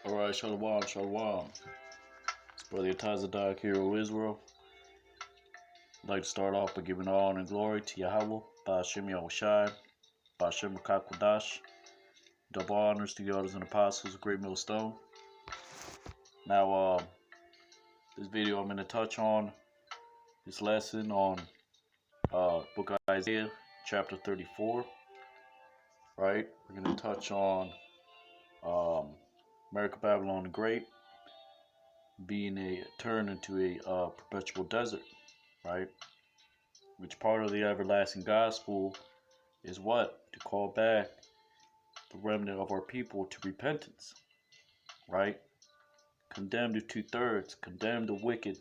Alright, Shalom, Shalom. It's Brother Tazadak here of Israel. I'd like to start off by giving all honor and glory to Yahweh, Ba'ashem Yahushai, Ba'ashem Makakwadash. Double honors to the elders and apostles of Great Millstone. Now, this video I'm going to touch on this lesson on Book of Isaiah, chapter 34. Right? We're going to touch on America Babylon the Great being turned into a perpetual desert. Right? Which part of the everlasting gospel is what? To call back the remnant of our people to repentance. Right? Condemn the 2/3, condemn the wicked,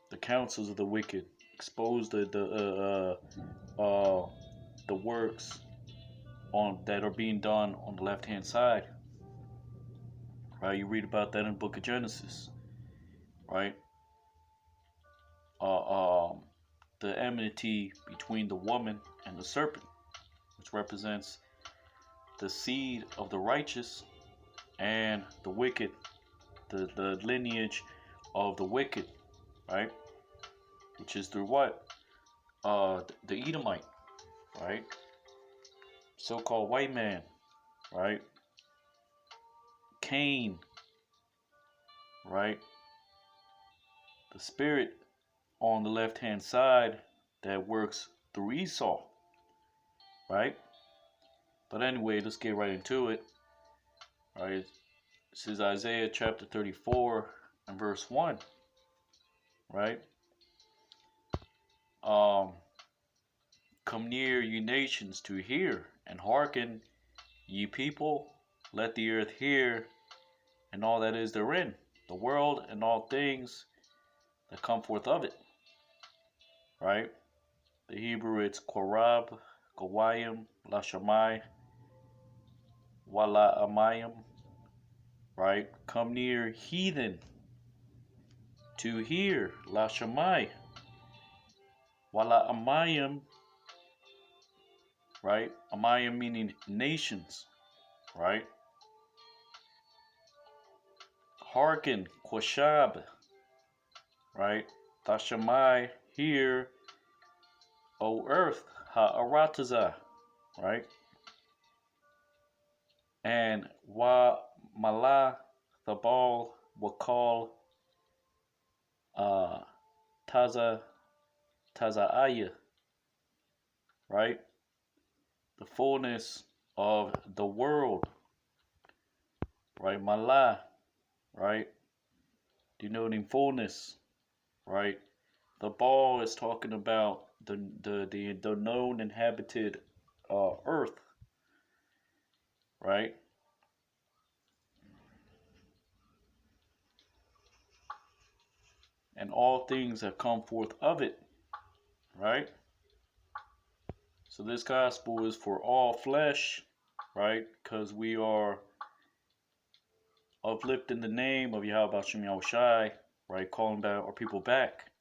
the counsels of the wicked, expose the works on that are being done on the left hand side. Right? You read about that in the book of Genesis. Right? The enmity between the woman and the serpent, which represents the seed of the righteous and the wicked, the lineage of the wicked, right? Which is through what? The Edomite, right? So-called white man, right? Cain, right? The spirit on the left-hand side that works through Esau, right? But anyway, let's get right into it. All right, this is Isaiah chapter 34 and verse 1, right? Come near, ye nations, to hear, and hearken, ye people. Let the earth hear, and all that is therein, the world and all things that come forth of it. Right? The Hebrew, it's Korab, Gawayim, Lashamai, Wala Amayim. Right? Come near, heathen, to hear, Lashamai, Wala Amayim. Right? Amayim meaning nations. Right? Hearken, Quashab. Right? Tashamai, hear, O earth, Ha'arataza. Right? And Wa Mala Thabal Wakal Tazaaya. Right? The fullness of the world. Right? Mala. Right? Denoting fullness. Right? The ball is talking about the known inhabited earth. Right? And all things that come forth of it. Right? So this gospel is for all flesh, right? Because we are uplifting the name of Yahweh Shem Yahushai, right? Calling back our people back,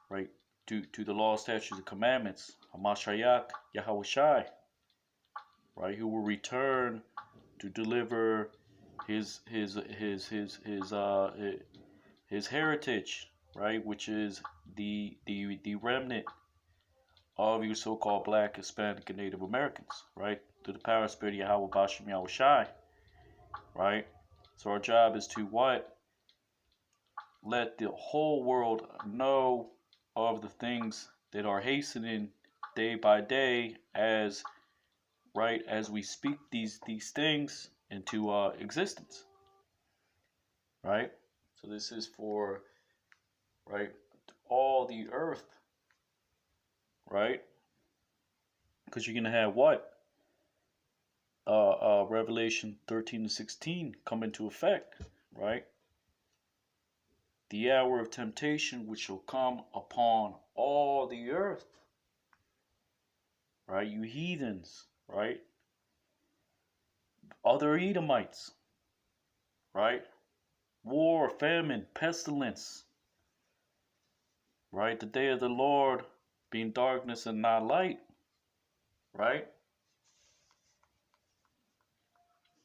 right? To the law, statutes, and commandments. Hamashayak Yahushai, right? Who will return to deliver his heritage, right? Which is the remnant of your so-called Black, Hispanic, and Native Americans, right? Through the power of Spirit of Yahweh Bashem Yahushai, right? So our job is to what? Let the whole world know of the things that are hastening day by day as, right, as we speak these things into existence, right? So this is for, right, all the earth, right? Because you're going to have what? Revelation 13-16 come into effect, right? The hour of temptation which shall come upon all the earth, right? You heathens, right? Other Edomites, right? War, famine, pestilence, right? The day of the Lord being darkness and not light, right?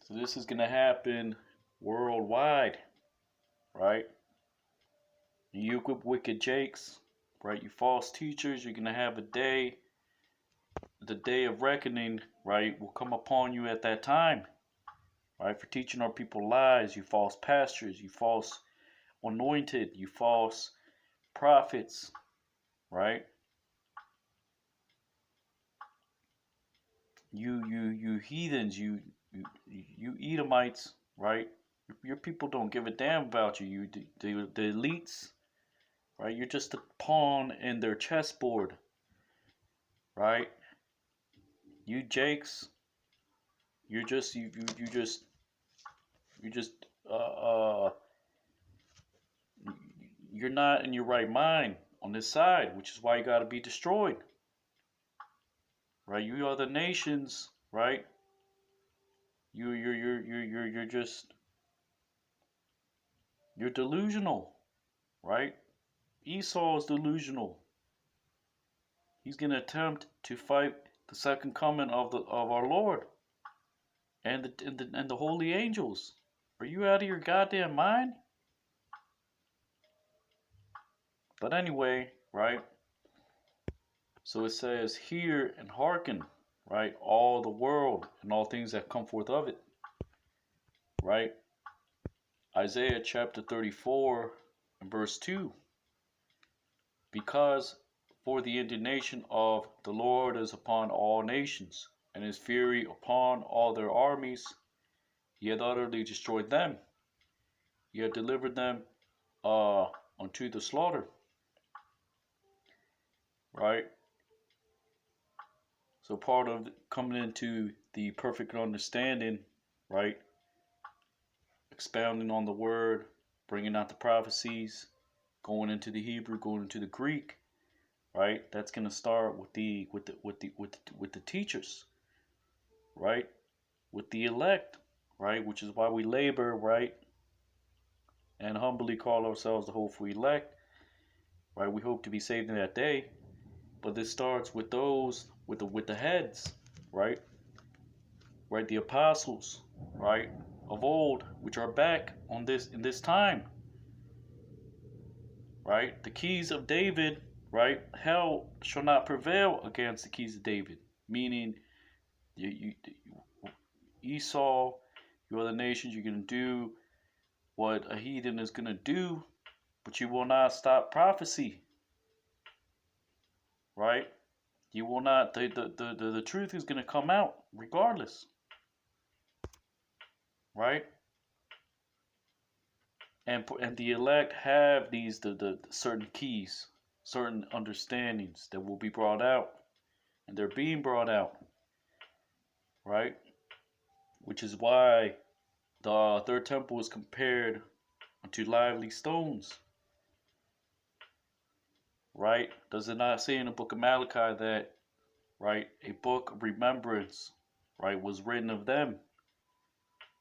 So this is gonna happen worldwide, right? You wicked jakes, right? You false teachers, you're gonna have a day, the day of reckoning, right, will come upon you at that time, right? For teaching our people lies, you false pastors, you false anointed, you false prophets, right? You heathens, you Edomites, right? Your people don't give a damn about you. The elites, right? You're just a pawn in their chessboard, right? You Jakes, you're just you just you're not in your right mind on this side, which is why you got to be destroyed, right? You other nations, right? You're just you're delusional, right? Esau is delusional. He's gonna attempt to fight the second coming of our Lord and the holy angels. Are you out of your goddamn mind? But anyway, right? So it says, hear and hearken, right? All the world and all things that come forth of it, right? Isaiah chapter 34 and verse 2. Because for the indignation of the Lord is upon all nations, and his fury upon all their armies. He hath utterly destroyed them. He hath delivered them unto the slaughter. Right? So part of coming into the perfect understanding, right? Expounding on the word, bringing out the prophecies, going into the Hebrew, going into the Greek, right? That's going to start with the teachers, right? With the elect, right? Which is why we labor, right? And humbly call ourselves the hopeful elect, right? We hope to be saved in that day. But this starts with those with the heads, right? Right, the apostles, right, of old, which are back on this in this time, right? The keys of David, right? Hell shall not prevail against the keys of David. Meaning, you Esau, you other nations, you're gonna do what a heathen is gonna do, but you will not stop prophecy, right? You will not. The truth is gonna come out regardless, right? And the elect have these the certain keys, certain understandings that will be brought out, and they're being brought out, right? Which is why the third temple is compared unto lively stones, right? Does it not say in the book of Malachi that, right, a book of remembrance, right, was written of them,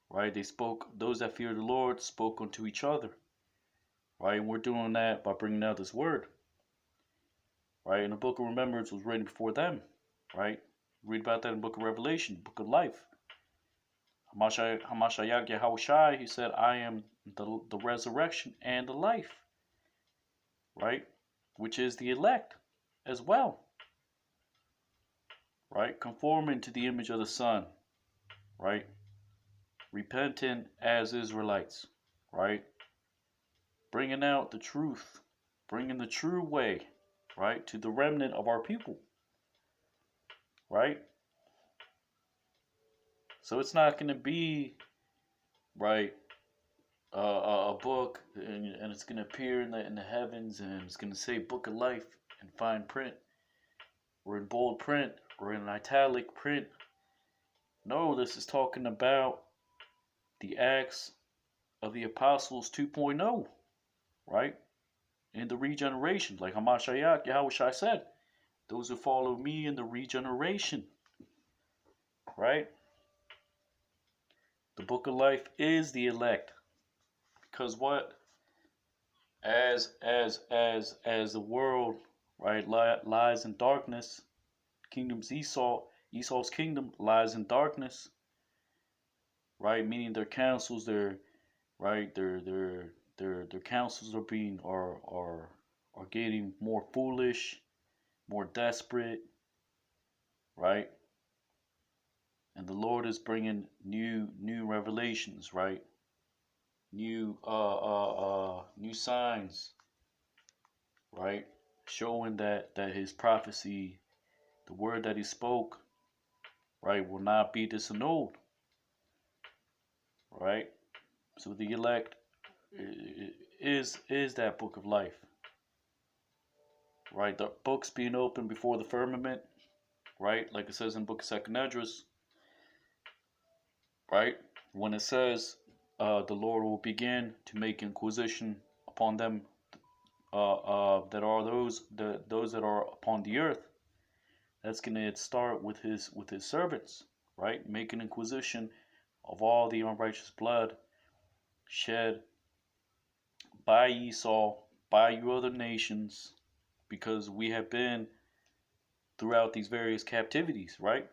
right? They spoke, those that fear the Lord spoke unto each other, right? And we're doing that by bringing out this word, right? And the book of remembrance was written before them, right? Read about that in the book of Revelation, book of life. Hamashiach Yahushai, he said, I am the resurrection and the life, right? Which is the elect as well, right? Conforming to the image of the Son, right? Repentant as Israelites, right? Bringing out the truth, bringing the true way, right? To the remnant of our people, right? So it's not going to be, right, a book and it's going to appear in the heavens and it's going to say book of life in fine print or in bold print or in italic print. No, this is talking about the Acts of the Apostles 2.0, right? In the regeneration, like Hamashiach Yahushua said, those who follow me in the regeneration, right? The book of life is the elect. Because what? As the world, right, lies in darkness, kingdom's Esau's kingdom lies in darkness, right? Meaning their counsels, right, their counsels are being are getting more foolish, more desperate, right? And the Lord is bringing new revelations, right? New signs, right? Showing that his prophecy, the word that he spoke, right, will not be disannulled, right? So the elect is that book of life, right? The books being opened before the firmament, right? Like it says in the book of Second Esdras, right? When it says the Lord will begin to make inquisition upon them that are those that are upon the earth. That's gonna start with his servants, right? Making inquisition of all the unrighteous blood shed by Esau, by you other nations, because we have been throughout these various captivities, right?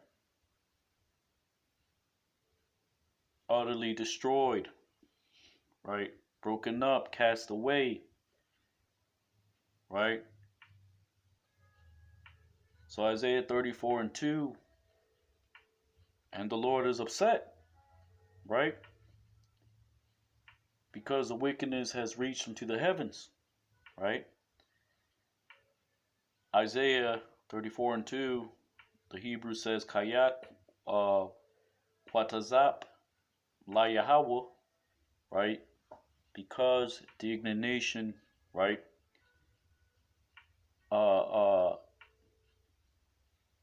Utterly destroyed, right? Broken up, cast away, right? So Isaiah 34 and 2, and the Lord is upset, right? Because the wickedness has reached into the heavens, right? Isaiah 34 and 2, the Hebrew says, Kayat Watazap La Yahweh, right? Because the indignation, right? Uh, uh,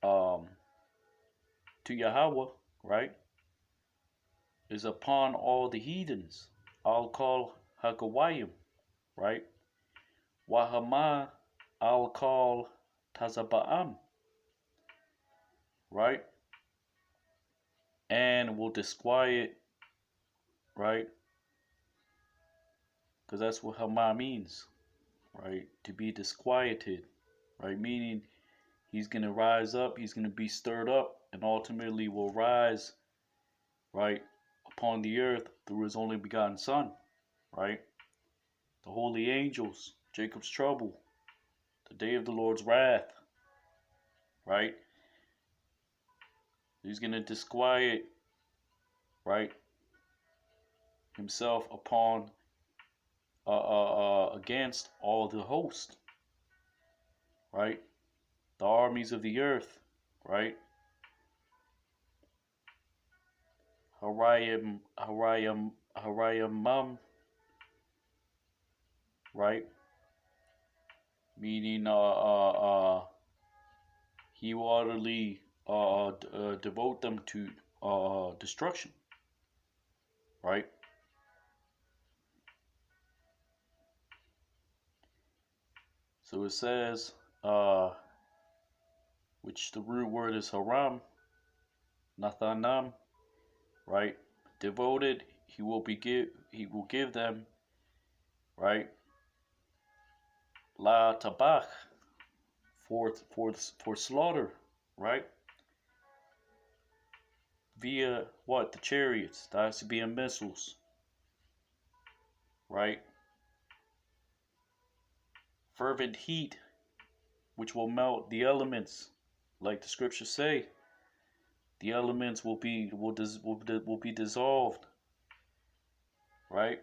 um, to Yahweh, right? Is upon all the heathens. I'll call Hagawayim, right? Wahama, I'll call Tazabaam, right? And will disquiet, right? Because that's what Hama means, right? To be disquieted, right? Meaning he's going to rise up, he's going to be stirred up, and ultimately will rise, right, upon the earth through his only begotten Son, right? The holy angels, Jacob's trouble, the day of the Lord's wrath, right? He's going to disquiet, right, himself upon against all the host, right? The armies of the earth, right? Harayam, right? Meaning, he will utterly devote them to destruction, right? So it says, which the root word is haram, nathanam, right? Devoted, he will give them, right? La tabach, for slaughter, right? Via what? The chariots, the ICBM missiles, right? Fervent heat, which will melt the elements, like the scriptures say. The elements will be dissolved, right?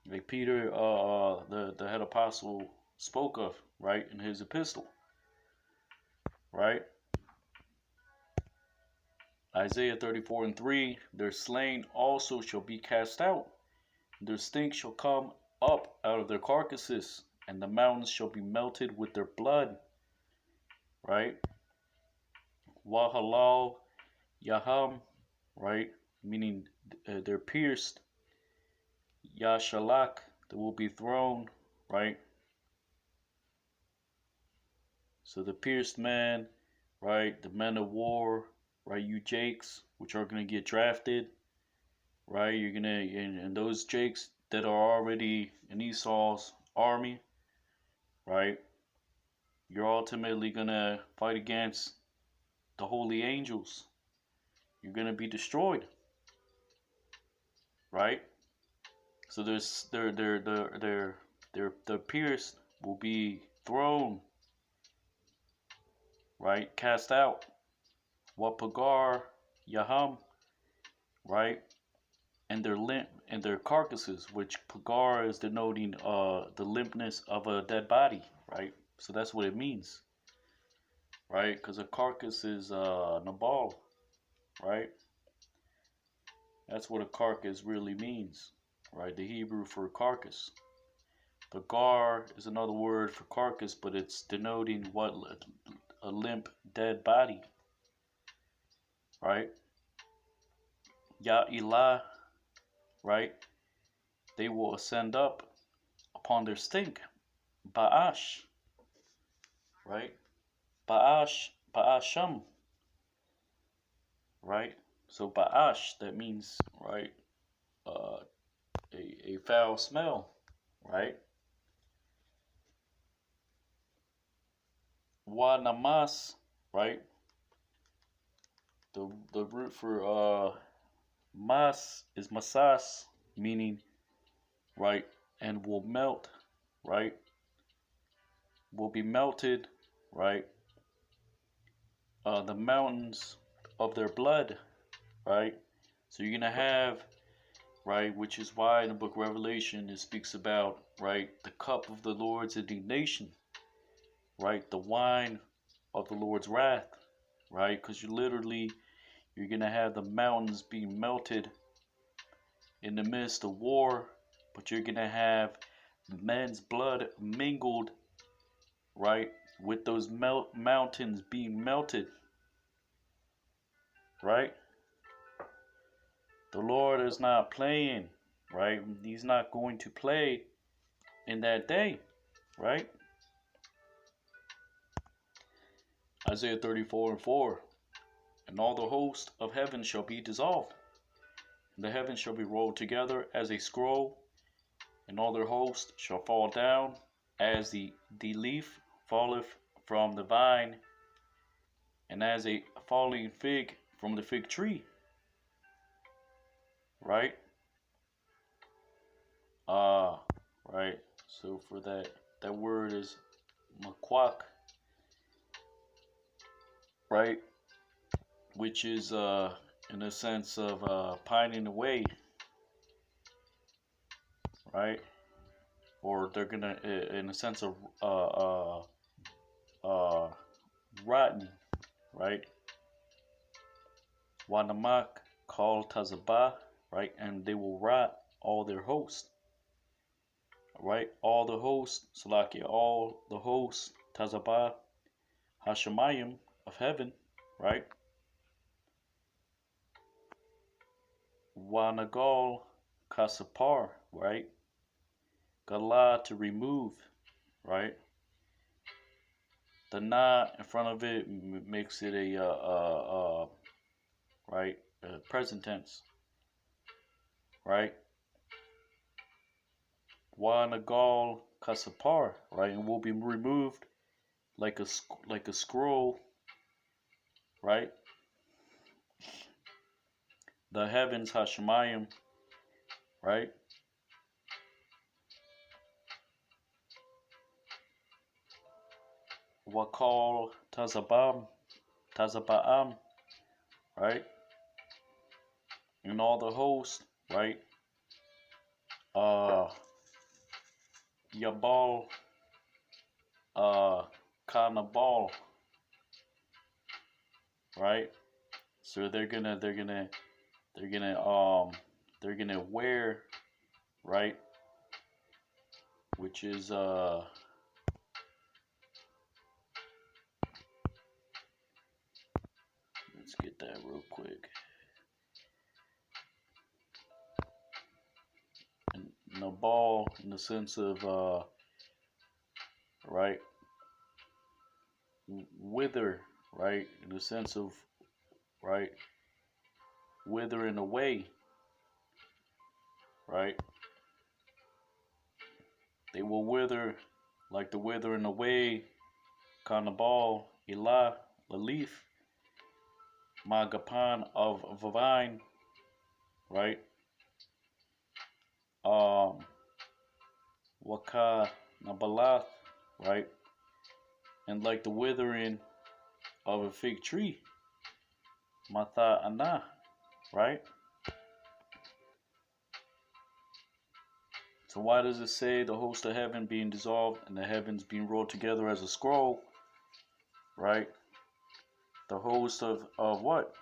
Like Peter, the head apostle, spoke of, right, in his epistle, right? Isaiah 34 and 3, their slain also shall be cast out, their stink shall come up out of their carcasses, and the mountains shall be melted with their blood, right? Wahalal Yaham, right? Meaning they're pierced. Yashalak, they will be thrown, right? So the pierced man, right? The men of war, right? You Jakes, which are gonna get drafted, right? You're gonna and those Jakes that are already in Esau's army, right? You're ultimately gonna fight against the holy angels. You're gonna be destroyed, right? So their pierced will be thrown, right? Cast out. Wapagar Yaham, right? And their carcasses, which pagar is denoting the limpness of a dead body, right? So that's what it means, right? Because a carcass is nabal, right? That's what a carcass really means, right? The Hebrew for carcass. Pagar is another word for carcass, but it's denoting what a limp dead body, right? Ya'ilah, right? They will ascend up upon their stink. Ba'ash, right? Ba'asham, right? So Ba'ash, that means, right, uh, a foul smell, right? Wa namas, right? The root for mas is masas, meaning, right, and will melt, right? Will be melted, right? The mountains of their blood, right? So you're gonna have, right, which is why in the book of Revelation it speaks about, right, the cup of the Lord's indignation, right, the wine of the Lord's wrath, right, because you're gonna have the mountains being melted in the midst of war, but you're gonna have men's blood mingled, right, with those mountains being melted, right. The Lord is not playing, right? He's not going to play in that day, right? Isaiah 34:4. And all the host of heaven shall be dissolved, and the heavens shall be rolled together as a scroll, and all their host shall fall down as the leaf falleth from the vine, and as a falling fig from the fig tree, right? Uh, right. So for that word is makwak, right? Which is in a sense of pining away, right? Or they're gonna, in a sense of uh, rotten, right? Wanamak called Tazabah, right? And they will rot all their hosts, right? All the hosts, Salakia, all the hosts, Tazabah, Hashemayim of heaven, right? Wanagal Kasapar, right? Galah to remove, right? The na in front of it makes it a right present tense, right? Wa nagal kasapar, right, and will be removed like a scroll, right? The heavens hashemayim, right? Wakal tazabaam, right? And all the hosts, right? Uh, Yabal, Kanabal, right? So they're gonna they're gonna wear, right, which is let's get that real quick. And Nabal in the sense of right, wither, right, in the sense of, right, withering away, right. They will wither like the withering away, Kanabal, Elah, the leaf, Magapan of a vine, right? um Waka Nabalath, right? And like the withering of a fig tree, Mata Ana, right? So why does it say the host of heaven being dissolved and the heavens being rolled together as a scroll, right? The host of what?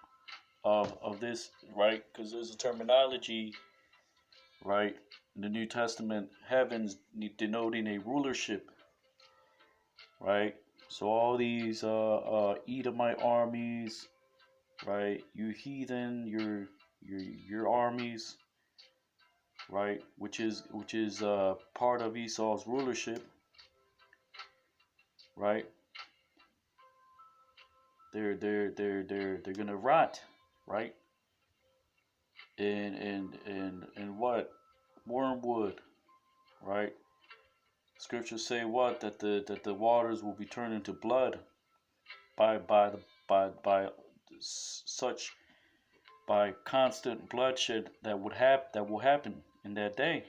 Of this, right? Because there's a terminology, right? In the New Testament, heavens denoting a rulership, right? So all these Edomite armies, right? You heathen, your armies, right? Which is part of Esau's rulership, right? They're gonna rot, right? And what? Wormwood, right? Scriptures say what? That the waters will be turned into blood by such by constant bloodshed that will happen in that day,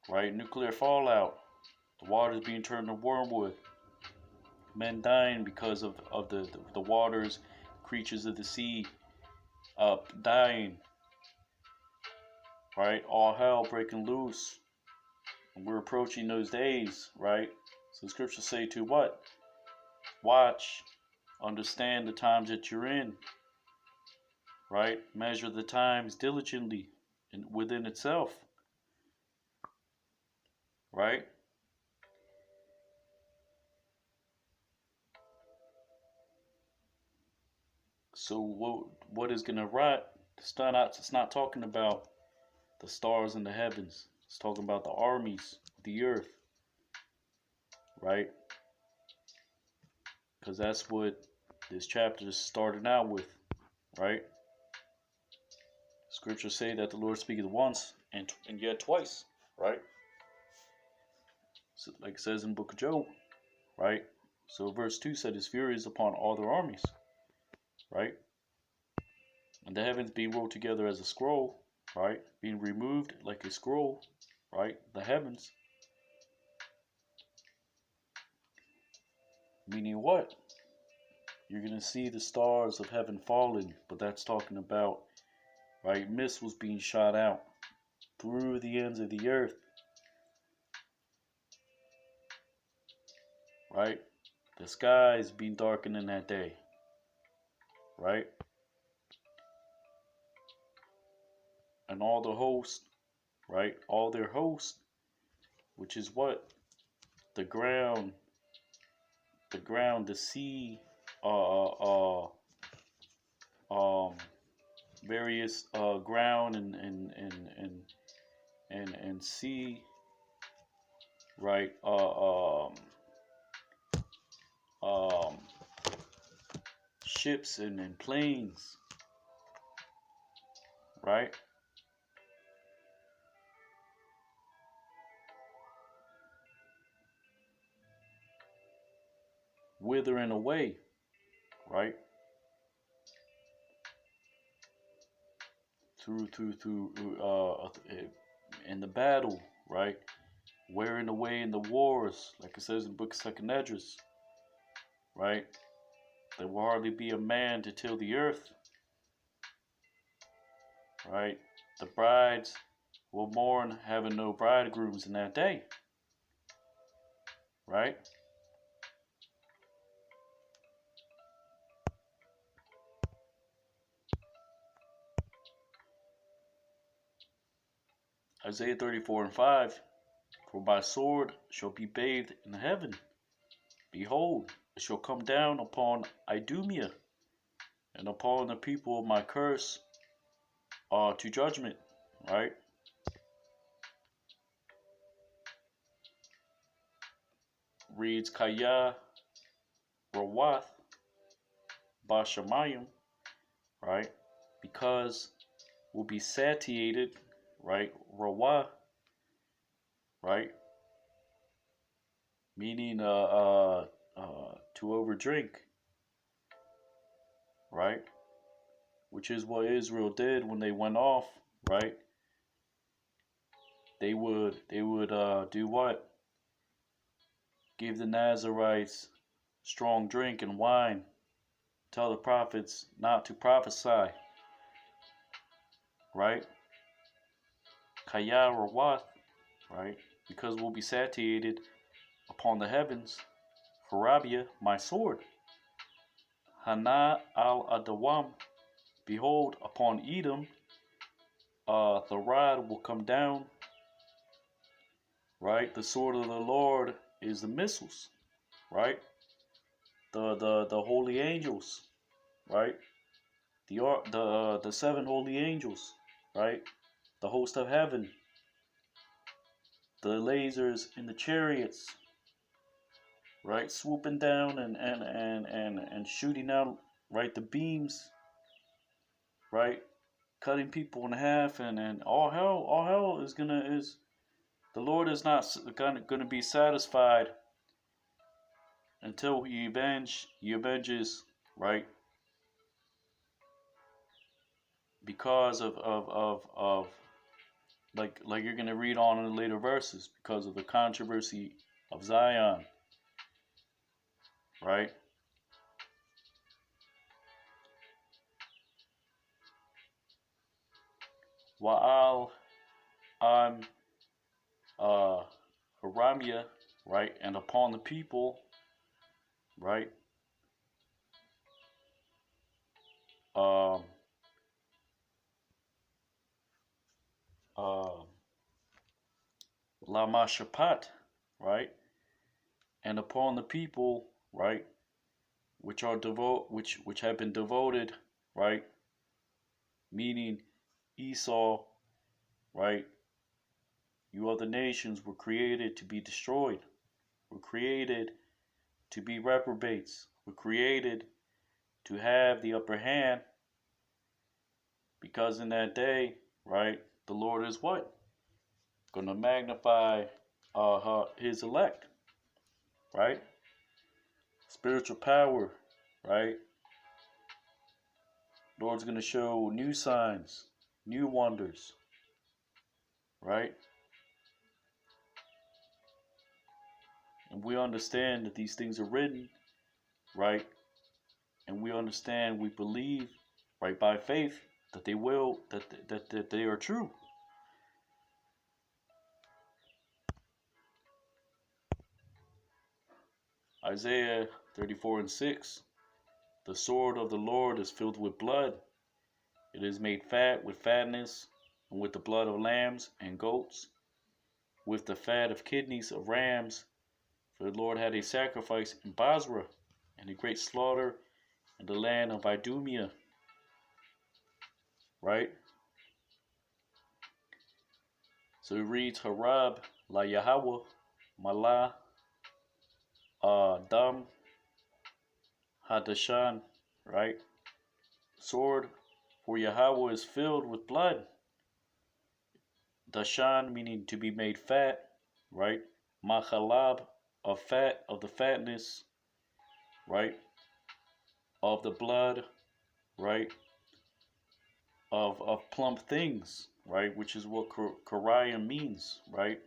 right? Nuclear fallout, the waters being turned to wormwood, men dying because of the waters, creatures of the sea dying, right? All hell breaking loose. And we're approaching those days, right? So scriptures say to what? Watch, understand the times that you're in, right? Measure the times diligently and within itself, right? So what is gonna rot? It's not talking about the stars in the heavens. It's talking about the armies of the earth, right? Because that's what this chapter is starting out with, right? Scriptures say that the Lord speaketh once and yet twice, right? So, like it says in the book of Job, right? So verse 2 said his fury is upon all their armies, right? And the heavens being rolled together as a scroll, right? Being removed like a scroll, right? The heavens, meaning what? You're going to see the stars of heaven falling, but that's talking about, right? Mist was being shot out through the ends of the earth, right? The skies being darkened in that day, right? And all the hosts, right? All their hosts, which is what? The ground, the sea, um, various ground and sea, right? Um, Ships and planes, right? Withering away, right? Through in the battle, right? Wearing away in the wars, like it says in the book of Second Esdras, right? There will hardly be a man to till the earth, right? The brides will mourn having no bridegrooms in that day, right? Isaiah 34 and 5, for my sword shall be bathed in heaven. Behold, it shall come down upon Idumea and upon the people of my curse to judgment, right? Reads Kaya Rawath Bashamayim, right? Because will be satiated, right? Rawah, right? Meaning to overdrink, right? Which is what Israel did when they went off, right? they would do what? Give the Nazarites strong drink and wine. Tell the prophets not to prophesy. Right? Kaya or Wath, right? Because we'll be satiated upon the heavens. Harabia, my sword. Hana al Adawam, behold, upon Edom, the rod will come down. Right? The sword of the Lord is the missiles. Right? The holy angels. Right? The seven holy angels. Right? The host of heaven. The lasers in the chariots, right, swooping down and shooting out, right, the beams, right, cutting people in half, and all hell is the Lord is not gonna be satisfied until he avenges, right, because of like you're gonna read on in the later verses, because of the controversy of Zion, right. Wa'al am uh, Haramia, right, and upon the people, right, um, uh, Lama Shapat, right, and upon the people, right, which have been devoted, right, meaning Esau, right, you other nations were created to be destroyed, were created to be reprobates, were created to have the upper hand, because in that day, right, the Lord is what? Going to magnify his elect, right? Spiritual power, right? Lord's going to show new signs, new wonders, right? And we understand that these things are written, right? And we understand, we believe, right, by faith, that they will, that they are true. Isaiah 34:6. The sword of the Lord is filled with blood. It is made fat with fatness, and with the blood of lambs and goats, with the fat of kidneys of rams. For the Lord had a sacrifice in Basra, and a great slaughter in the land of Idumea. Right? So it reads Harab, La Yahweh, Malah, Dam, Hadashan, right? Sword for Yahweh is filled with blood. Dashan meaning to be made fat, right? Machalab, of fat, of the fatness, right? Of the blood, right? Of plump things, right? Which is what Kariah means, right?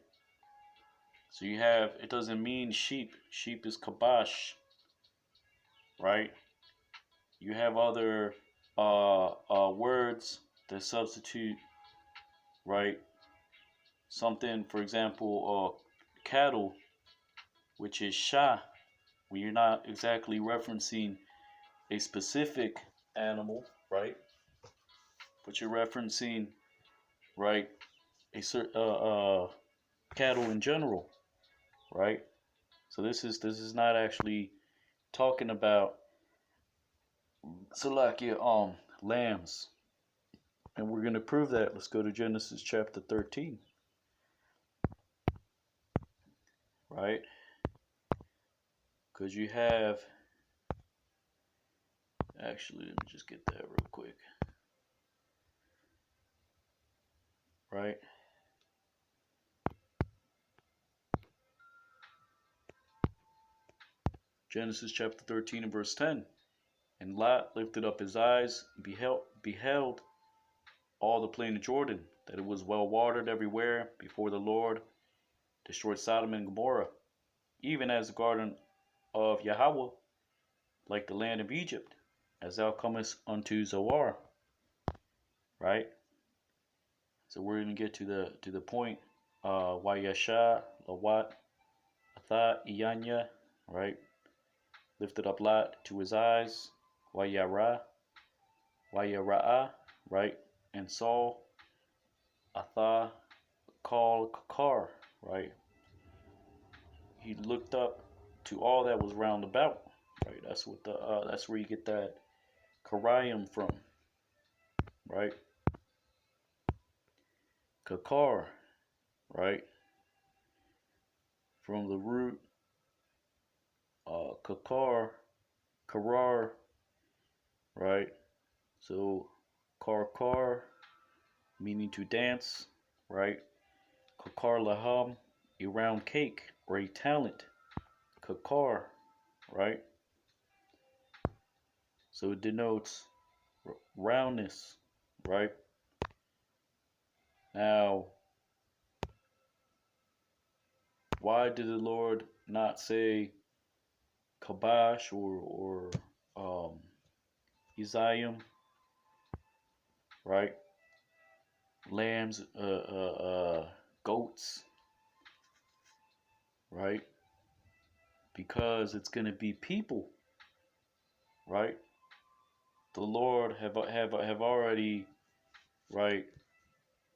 So you have, it doesn't mean sheep. Sheep is kabash, right? You have other words that substitute, right? Something, for example, cattle, which is shah, when you're not exactly referencing a specific animal, right? But you're referencing, right, a certain cattle in general, right? So this is not actually talking about Salakia lambs. And we're gonna prove that. Let's go to Genesis chapter 13. Right? Because you have, actually, let me just get that real quick. Right? Genesis chapter 13 and verse 10. And Lot lifted up his eyes and beheld all the plain of Jordan, that it was well watered everywhere before the Lord destroyed Sodom and Gomorrah, even as the garden of Yahweh, like the land of Egypt, as thou comest unto Zoar. Right? So we're gonna get to the point. Wayasha, Lawat, Atha, Iyanya, right? Lifted up Lot to his eyes. Wayara, Wayara'a, right? And Saul, Atha, called Kakar, right? He looked up to all that was round about, right? That's where you get that Karium from, right? Kakar, right? From the root Kakar, Karar, right? So Kar, meaning to dance, right? Kakar Laham, a round cake or a talent. Kakar, right? So it denotes roundness, right? Now, why did the Lord not say Kabash or Uzziah, right? Lambs, goats, right? Because it's going to be people, right? The Lord have already, right,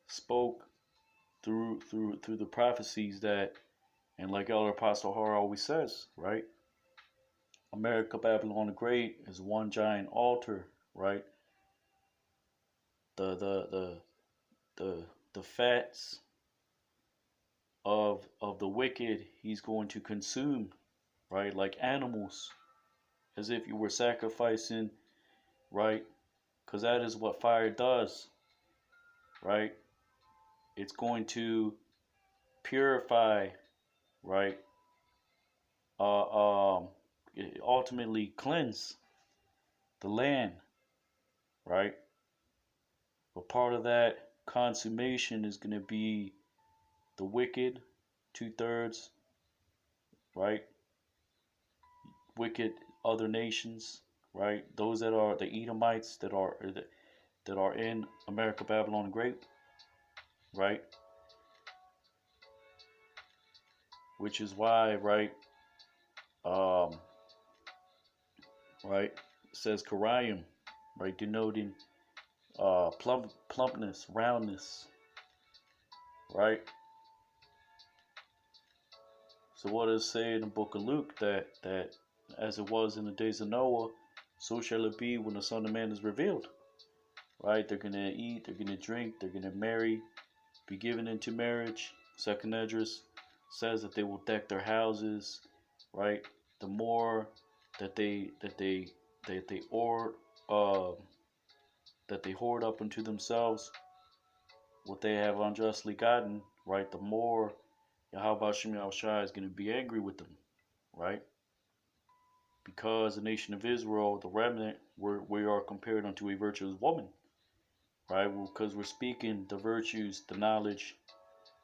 spoke through the prophecies that, and like Elder Apostle Har always says, right? America Babylon the Great is one giant altar, right? The the the the fats of the wicked he's going to consume, right? Like animals, as if you were sacrificing, right? Because that is what fire does, right? It's going to purify, right? Ultimately cleanse the land, right? But part of that consummation is going to be the wicked, 2/3, right? Wicked other nations, right? Those that are the Edomites that are in America, Babylon the Great, right? Which is why, right? Um, right? It says Karium, right? Denoting plumpness, roundness, right? So what does it say in the book of Luke that as it was in the days of Noah, so shall it be when the Son of Man is revealed, right? They're gonna eat, they're gonna drink, they're gonna marry, be given into marriage. Second Esdras says that they will deck their houses, right? The more that they hoard uh, that they hoard up into themselves what they have unjustly gotten, right? The more Yahweh Shem Shai is going to be angry with them, right? Because the nation of Israel, the remnant, we are compared unto a virtuous woman, right? Because we're speaking the virtues, the knowledge,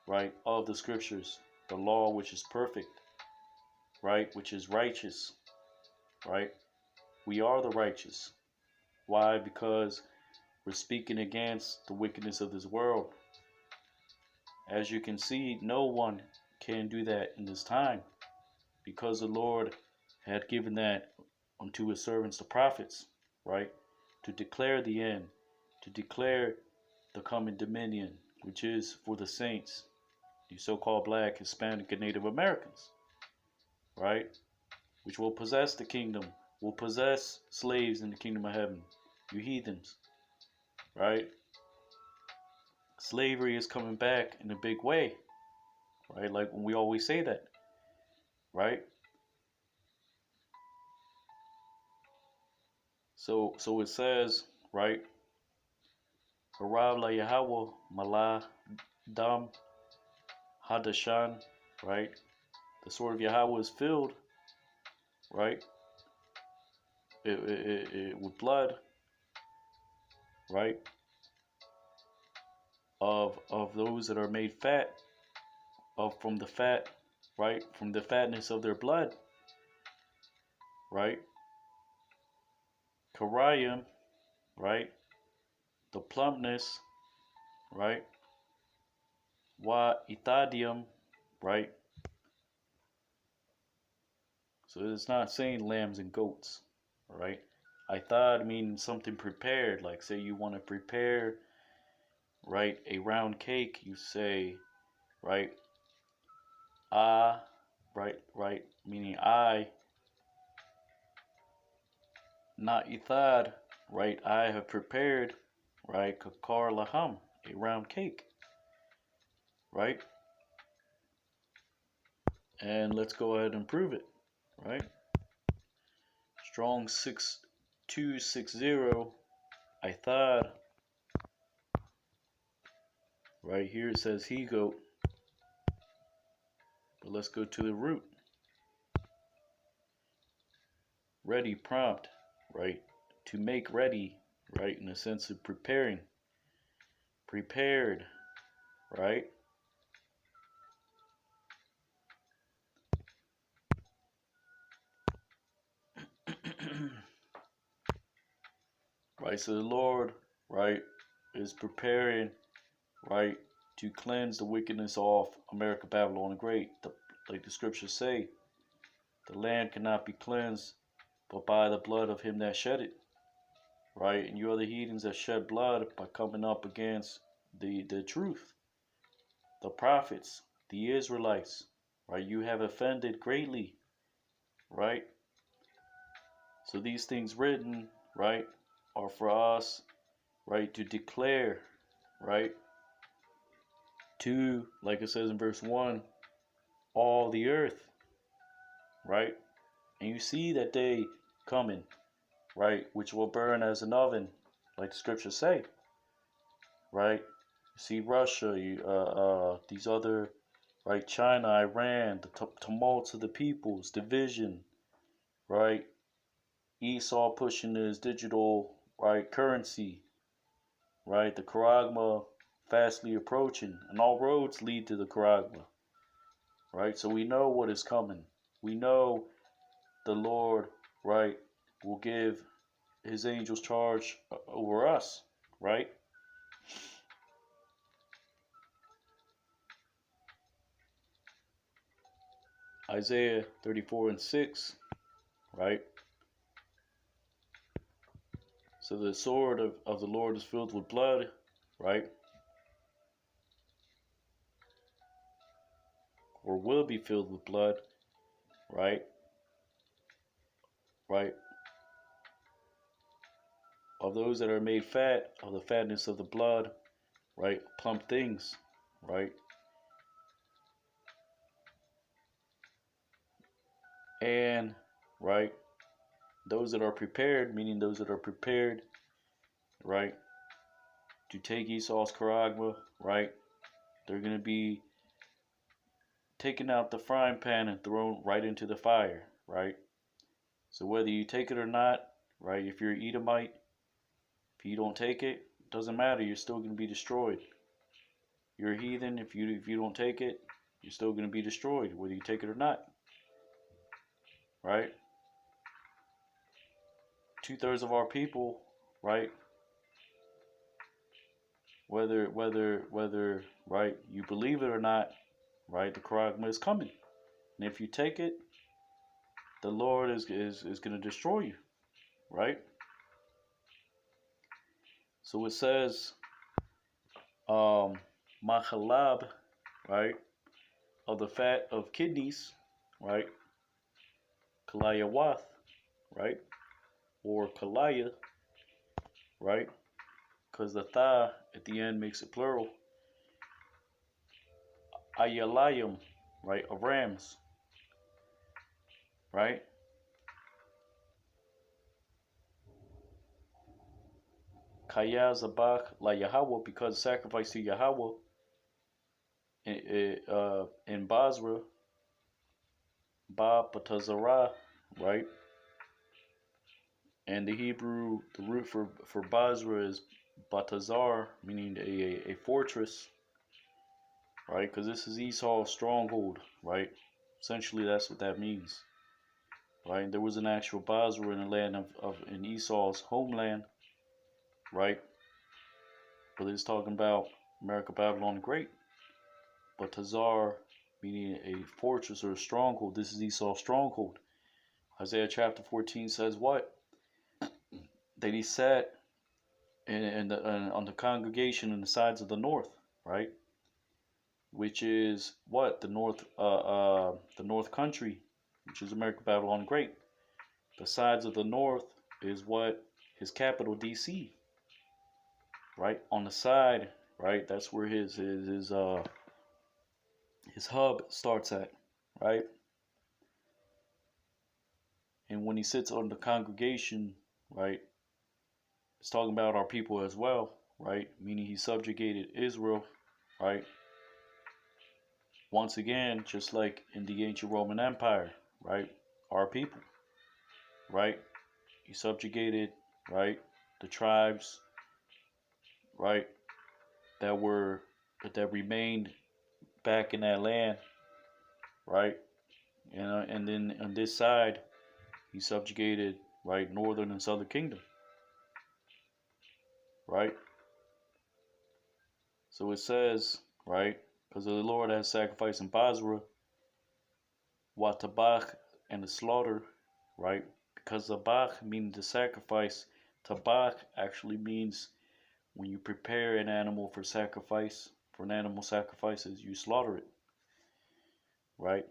right, of the scriptures, the law which is perfect, right, which is righteous, right? We are the righteous. Why? Because we're speaking against the wickedness of this world. As you can see, no one can do that in this time because the Lord had given that unto his servants, the prophets, right, to declare the end, to declare the coming dominion, which is for the saints, the so-called Black, Hispanic, and Native Americans, right, which will possess the kingdom, will possess slaves in the kingdom of heaven, you heathens, right? Slavery is coming back in a big way, right? Like when we always say that, right? So it says, right? Harab la Yahweh Malah Dam Hadashan, right? The sword of Yahweh is filled, right? With blood, right? of those that are made fat from the fat, right? From the fatness of their blood, right? Karayim, right? The plumpness, right? Wa Ithadium, right? So it's not saying lambs and goats, right? Ithad means something prepared. Like say you want to prepare, right, a round cake, you say, right, ah, right, meaning I, not Ithad, right? I have prepared, right, kakar laham, a round cake, right? And let's go ahead and prove it, right? Strong 6260, Ithad, right here it says he goat, but let's go to the root. Ready, prompt, right? To make ready, right? In the sense of preparing, prepared, right? Right, so the Lord, right, is preparing, right, to cleanse the wickedness off America, Babylon the Great. Like the scriptures say, the land cannot be cleansed but by the blood of him that shed it, right? And you are the heathens that shed blood by coming up against the truth, the prophets, the Israelites, right? You have offended greatly, right? So these things written, right, are for us, right, to declare, right, to, like it says in verse 1, all the earth, right? And you see that day coming, right, which will burn as an oven, like the scriptures say, right? You see Russia, these other, right, China, Iran, the tumults of the peoples, division, right? Esau pushing his digital, right, currency, right? The Charagma fastly approaching, and all roads lead to the Charagma, right? So we know what is coming. We know the Lord, right, will give his angels charge over us, right? Isaiah 34:6, right? So the sword of the Lord is filled with blood, right? Or will be filled with blood, right? Right? Of those that are made fat, of the fatness of the blood, right? Plump things, right? And, right? Those that are prepared, meaning those that are prepared, right? To take Esau's charagma, right? They're going to be taken out the frying pan and thrown right into the fire, right? So whether you take it or not, right? If you're Edomite, if you don't take it, doesn't matter. You're still going to be destroyed. You're a heathen. If you don't take it, you're still going to be destroyed, whether you take it or not, right? 2/3 of our people, right? Whether right, you believe it or not, right? The Charagma is coming, and if you take it, the Lord is going to destroy you, right? So it says, Machalab, right, of the fat of kidneys, right, Kalayawath, right, or Kalaya, right, because the tha at the end makes it plural. Ayalayim, right, of rams, right. Kaya Zabach la Yahweh, because sacrifice to Yahweh in Basra, Ba Patazara, right? And the Hebrew, the root for Basra is Batazar, meaning a fortress, right? Because this is Esau's stronghold, right? Essentially, that's what that means, right? There was an actual Basra in the land of in Esau's homeland, right? But it's talking about America, Babylon the Great. But Tazar, meaning a fortress or a stronghold, this is Esau's stronghold. Isaiah chapter 14 says what? That he sat on the congregation in the sides of the north, right? Which is what? The north country, which is America, Babylon the Great. The sides of the north is what? His capital, DC, right? On the side, right? That's where his hub starts at, right? And when he sits on the congregation, right, it's talking about our people as well, right? Meaning he subjugated Israel, right? Once again, just like in the ancient Roman Empire, right? Our people, right? He subjugated, right? The tribes, right? That were that remained back in that land, right? And then on this side, he subjugated, right, northern and southern kingdom, right? So it says, right, because the Lord has sacrificed in Basra, Watabach, and the slaughter, right? Because Zabach means the sacrifice. Tabach actually means when you prepare an animal for sacrifice, for an animal sacrifices, you slaughter it, right?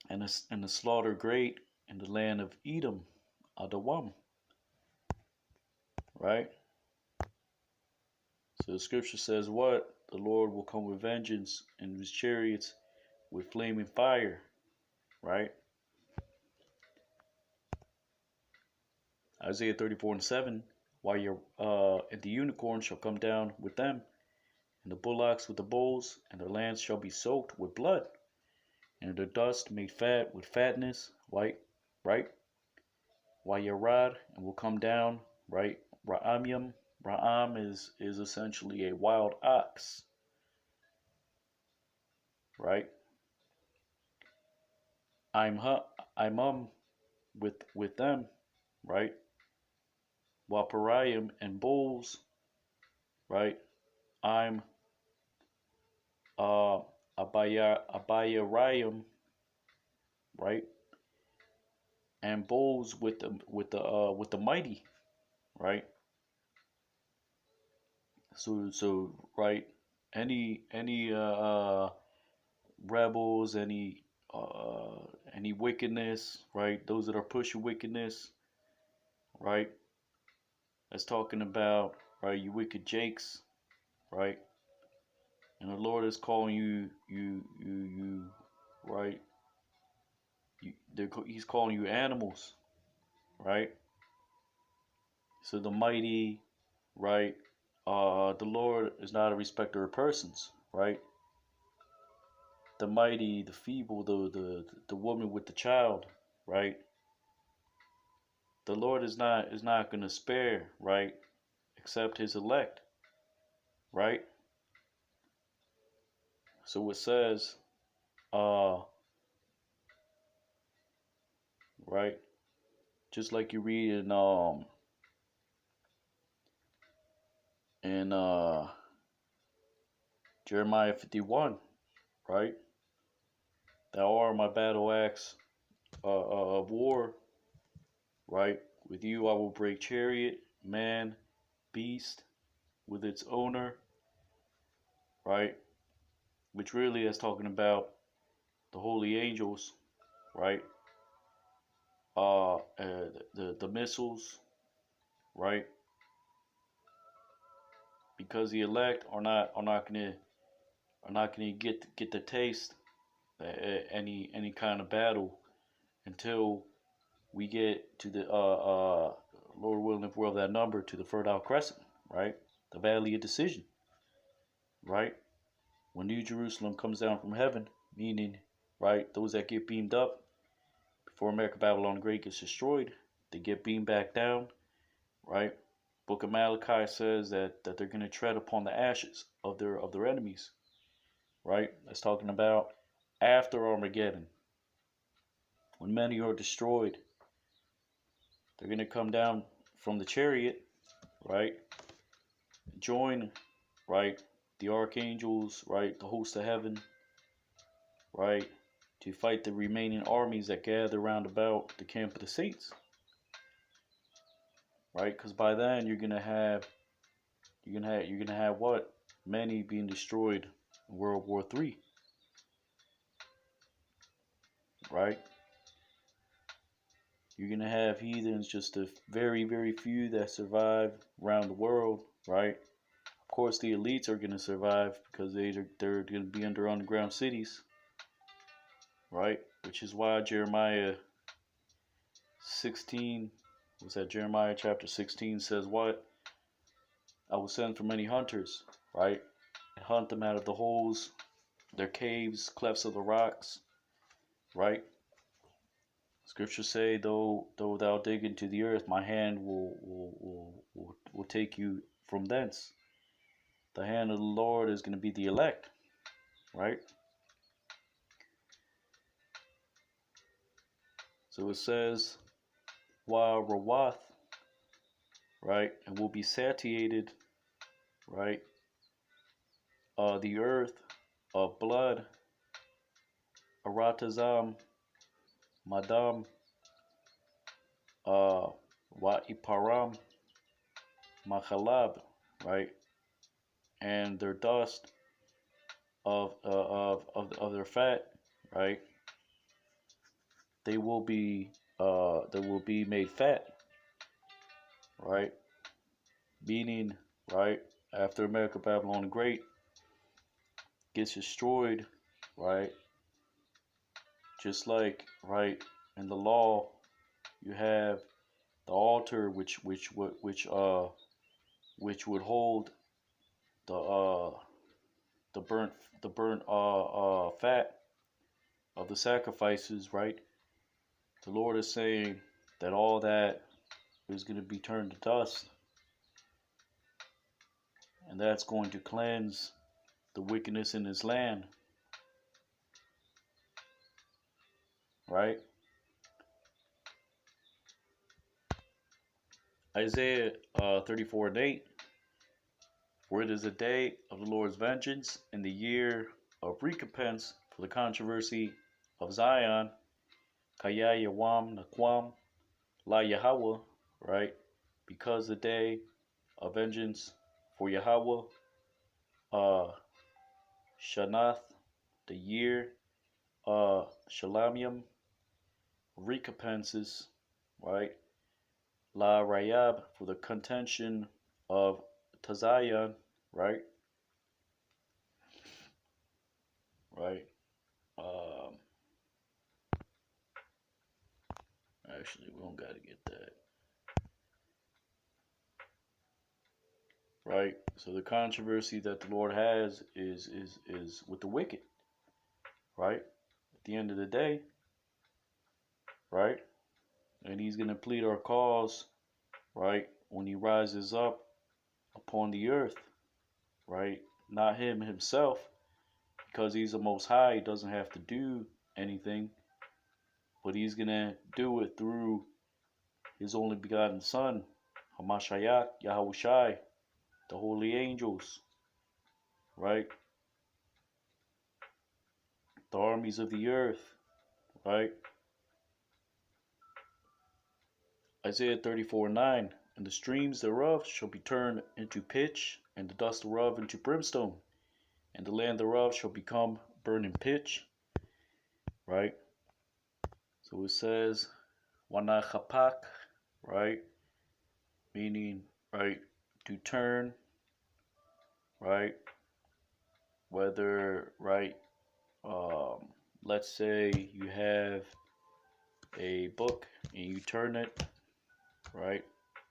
And the slaughter great in the land of Edom, Adawam, right? So the scripture says what? The Lord will come with vengeance and his chariots with flaming fire, right? Isaiah 34:7, while and the unicorn shall come down with them, and the bullocks with the bulls, and their lands shall be soaked with blood, and their dust made fat with fatness, right? While your rod and will come down, right? Ra'amim, Ra'am is essentially a wild ox, right? I'm I'm with them, right? While Pariam and bulls, right? I'm uh Abayarayim, right? And bulls with the mighty, right? So right, any rebels, any wickedness, right? Those that are pushing wickedness, right? That's talking about, right, you wicked Jakes, right? And the Lord is calling you, right? He's calling you animals, right? So the mighty, right? The Lord is not a respecter of persons, right? The mighty, the feeble, the woman with the child, right? The Lord is not going to spare, right? Except his elect, right? So it says, uh, right? Just like you read in Jeremiah 51, right? Thou art my battle axe of war, right? With you I will break chariot, man, beast, with its owner, right? Which really is talking about the holy angels, right? The missiles, right? Because the elect are not gonna get the taste any kind of battle until we get to the Lord willing, if we're of that number, to the Fertile Crescent, right? The Valley of Decision, right? When New Jerusalem comes down from heaven, meaning, right, those that get beamed up before America, Babylon the Great gets destroyed, they get beamed back down, right? Book of Malachi says that they're going to tread upon the ashes of their enemies, right? That's talking about after Armageddon, when many are destroyed. They're going to come down from the chariot, right? Join, right, the archangels, right, the host of heaven, right, to fight the remaining armies that gather round about the camp of the saints, right? Because by then you're gonna have what? Many being destroyed in World War III, right? You're gonna have heathens, just a very, very few that survive around the world, right? Of course, the elites are gonna survive because they're gonna be under underground cities, right? Which is why Jeremiah 16, was that Jeremiah chapter 16 says what? I will send for many hunters, right? And hunt them out of the holes, their caves, clefts of the rocks, right? Scriptures say, though thou dig into the earth, my hand will take you from thence. The hand of the Lord is going to be the elect, right? So it says, while Rawath, right, and will be satiated, right, the earth of blood, Aratazam, Madam, Wa Iparam, Machalab, right, and their dust of their fat, right, they will be made fat, right, meaning, right, after America Babylon the Great gets destroyed, right, just like, right, in the law you have the altar which would hold the the burnt fat of the sacrifices, right? The Lord is saying that all that is going to be turned to dust, and that's going to cleanse the wickedness in His land, right? Isaiah 34:8. For it is a day of the Lord's vengeance, and the year of recompense for the controversy of Zion. Kaya Yawam Nakwam La Yahweh, right? Because the day of vengeance for Yahweh, Shanath, the year, Shalamium, recompenses, right? La Rayab, for the contention of Tazayan, right? Right. Um, Actually, we don't gotta get that. Right. So the controversy that the Lord has is with the wicked, right? At the end of the day, right? And He's gonna plead our cause, right? When He rises up upon the earth, right? Not Him Himself, because He's the Most High. He doesn't have to do anything, but He's gonna do it through His only begotten Son, Hamashiach, Yahushai, the holy angels, right? The armies of the earth, right? Isaiah 34:9. And the streams thereof shall be turned into pitch, and the dust thereof into brimstone, and the land thereof shall become burning pitch, right? So it says, Wanachapak, right? Meaning, right, to turn, right? Whether, right, um, let's say you have a book and you turn it, right,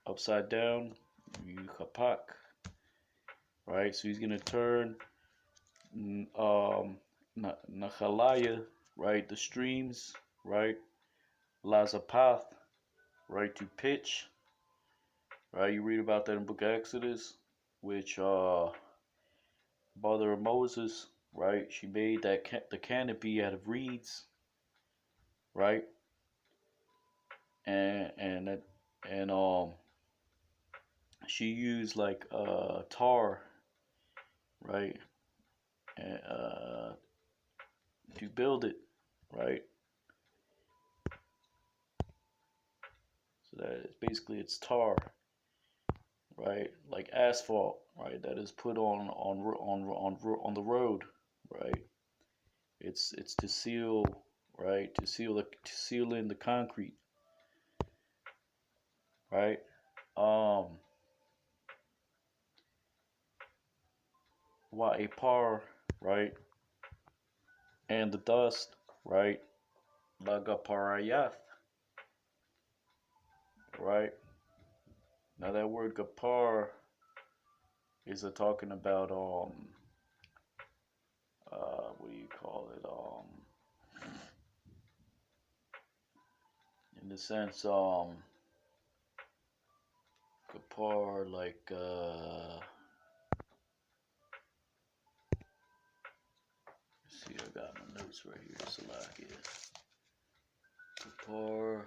upside down, you kapak, right? So He's gonna turn Nachalaya, right, the streams, right, Lazapath, right, to pitch, right? You read about that in Book of Exodus, which mother of Moses, right? She made the canopy out of reeds, right? And she used like tar, right? And to build it, right? So that is basically it's tar, right? Like asphalt, right? That is put on the road, right? It's to seal, right? To seal in the concrete, right? Um, while a par, right, and the dust, right? Lagaparayat, right? Now that word gapar is talking about what do you call it in the sense gapar like see, I got my notes right here. Salakia. Gapar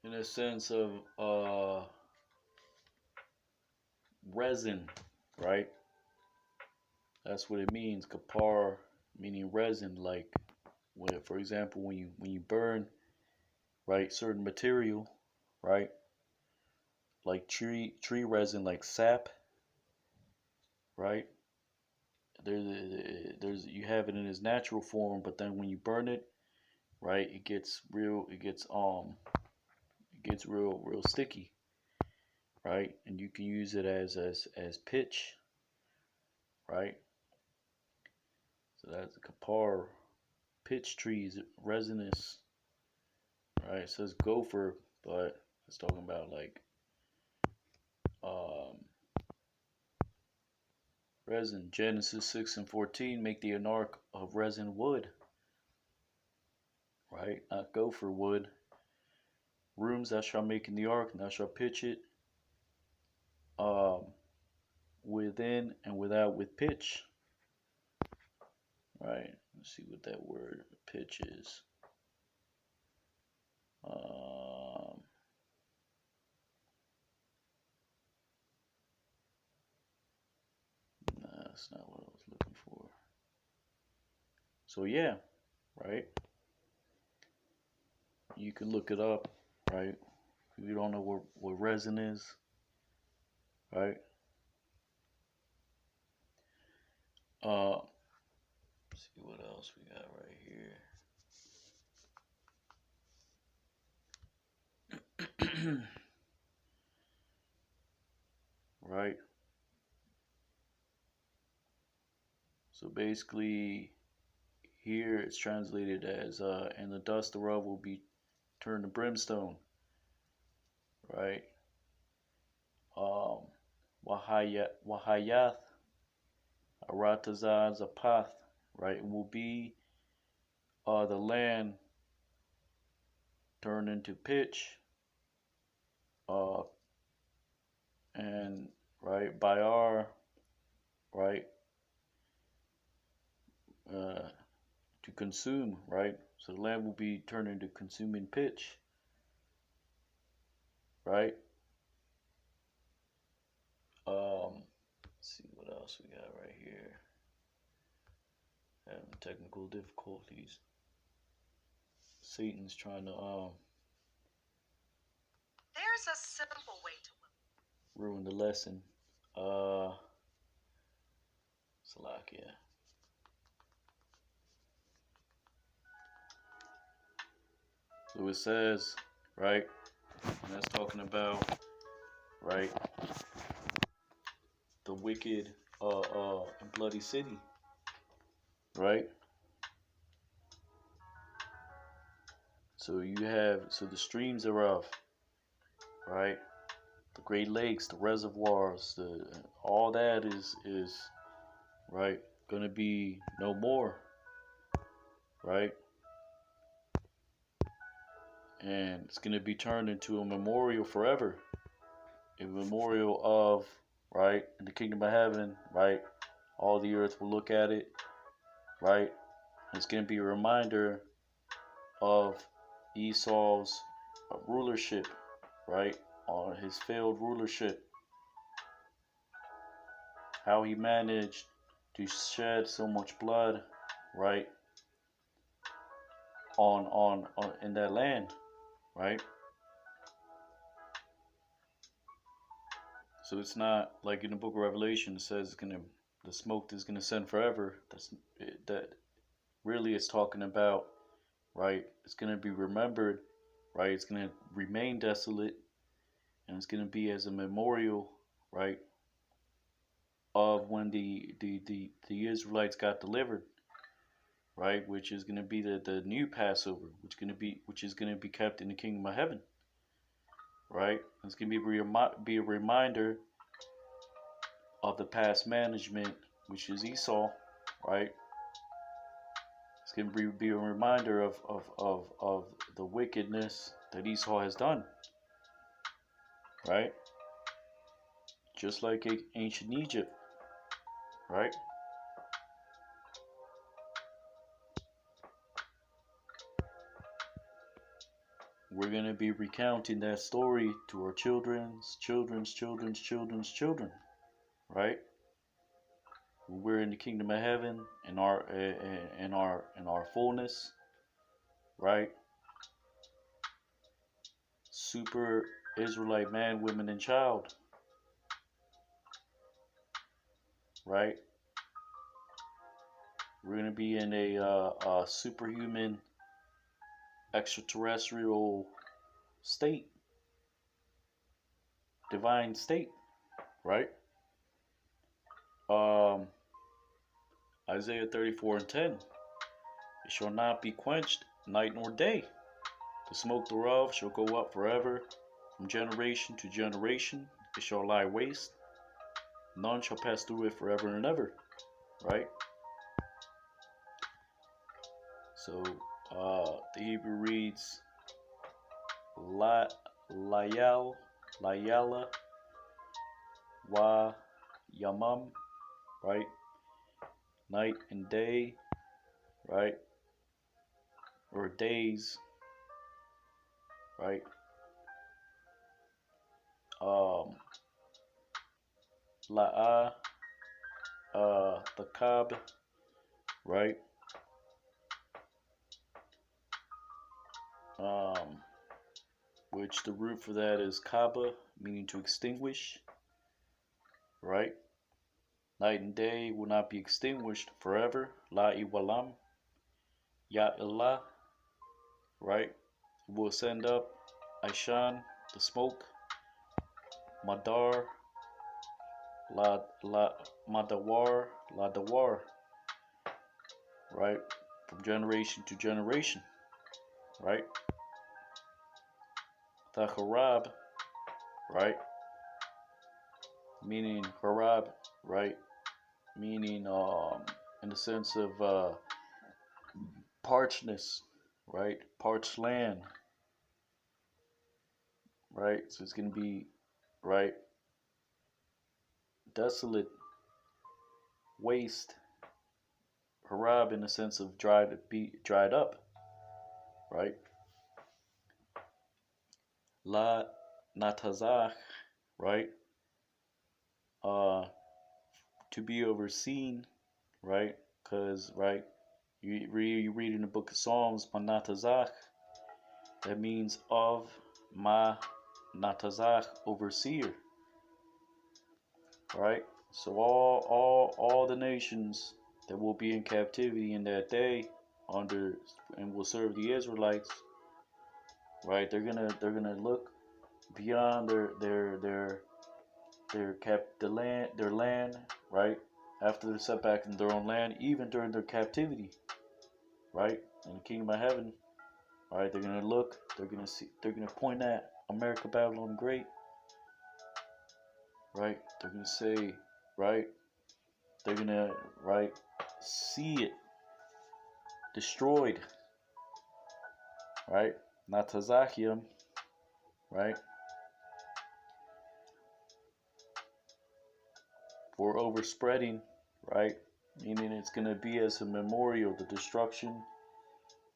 in a sense of resin, right? That's what it means. Gapar meaning resin, like when, for example, when you burn, right, certain material, right, like tree resin, like sap, right. There's you have it in its natural form, but then when you burn it, right, it gets real. It gets real sticky, right, and you can use it as pitch, right. So that's a kapar, pitch trees, resinous, right. It says gopher, but it's talking about like um resin. Genesis 6:14, make thee an ark of resin wood, right? Not gopher wood. Rooms thou shalt make in the ark, and thou shalt pitch it um, within and without with pitch, right? Let's see what that word pitch is. Nah, that's not what I was looking for. So yeah, right? You can look it up, right? If you don't know what resin is, right? Let's see what else we got right here. Right? So basically, here it's translated as, and the dust thereof will be turned to brimstone, right? Um, Wahayath, Aratazah Zapath, right? It will be the land turned into pitch, uh, and right, Bayar, right, uh, to consume, right? So the land will be turned into consuming pitch, right? Let's see what else we got right here. Having technical difficulties. Satan's trying to there's a simple way to ruin the lesson. Salakia. So it says, right, and that's talking about, right, the wicked and bloody city, right? So you have, so the streams thereof, right? The Great Lakes, the reservoirs, all that is right gonna be no more, right? And it's gonna be turned into a memorial forever, a memorial of, right, in the kingdom of heaven, right, all the earth will look at it, right? It's going to be a reminder of Esau's rulership, right, on his failed rulership, how he managed to shed so much blood, right, on in that land, right? So it's not like in the book of Revelation it says the smoke is gonna send forever. That really is talking about, right? It's gonna be remembered, right? It's gonna remain desolate, and it's gonna be as a memorial, right, of when the Israelites got delivered, right? Which is gonna be the new Passover, which is gonna be kept in the kingdom of heaven, right? It's gonna be a reminder of the past management, which is Esau, right? It's going to be a reminder of the wickedness that Esau has done, right? Just like ancient Egypt, right? We're going to be recounting that story to our children's children, right? We're in the kingdom of heaven in our fullness, right? Super Israelite man, women, and child, right? We're gonna be in a superhuman, extraterrestrial state, divine state, right? Um, Isaiah 34:10. It shall not be quenched night nor day. The smoke thereof shall go up forever, from generation to generation. It shall lie waste. None shall pass through it forever and ever, right? So the Hebrew reads Layala wa Yamam, right? Night and day, right? Or days, right? La'a, the Kab, right? Which the root for that is Kaba, meaning to extinguish, right? Night and day will not be extinguished forever. La iwalam, ya illah, right? Will send up Aishan, the smoke, Madar, la Madawar, right? From generation to generation, right? The Harab, right? Meaning Harab, right? Meaning in the sense of parchness, right? Parched land, right? So it's gonna be, right, desolate, waste, harab in the sense of dried up, right? La natazach, right? Uh, to be overseen, right? Because, right, you read in the book of Psalms, manatazach, that means of ma natazach, overseer, right? So all the nations that will be in captivity in that day under and will serve the Israelites, right? They're gonna look beyond their land, right? After the setback in their own land, even during their captivity, right? In the kingdom of heaven, right? They're gonna look, they're gonna point at America, Babylon Great, right? They're gonna say, right? They're gonna, right, see it destroyed, right? Not Tazakiam, right? for overspreading, right? Meaning it's going to be as a memorial, the destruction,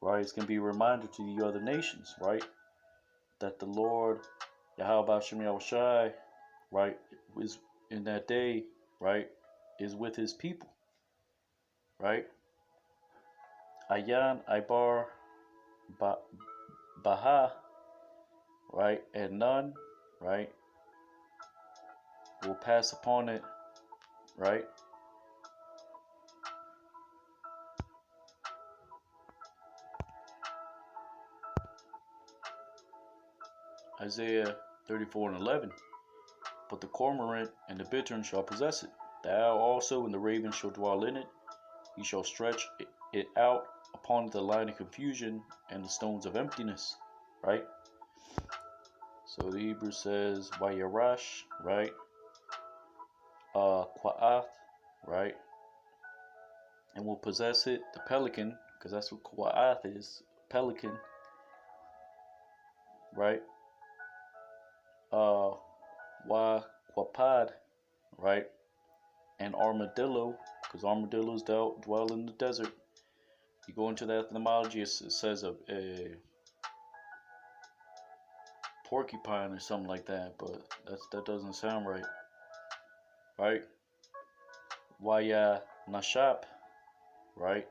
right? It's going to be a reminder to the other nations, right? That the Lord, Yahweh Shem Yahushai, right, is in that day, right, is with his people, right? Ayan, Ibar, Baha, right, and none, right, will pass upon it, right? Isaiah 34:11. But the cormorant and the bittern shall possess it. Thou also and the raven shall dwell in it. He shall stretch it out upon the line of confusion and the stones of emptiness. Right? So the Hebrew says Wayarash, right? Qua'ath, right? And will possess it, the pelican, because that's what Qua'ath is, pelican, right? Quapad, right? And armadillo, because armadillos dwell in the desert. You go into the etymology, it says a porcupine or something like that, but that doesn't sound right. Right? Waya Nashap, right?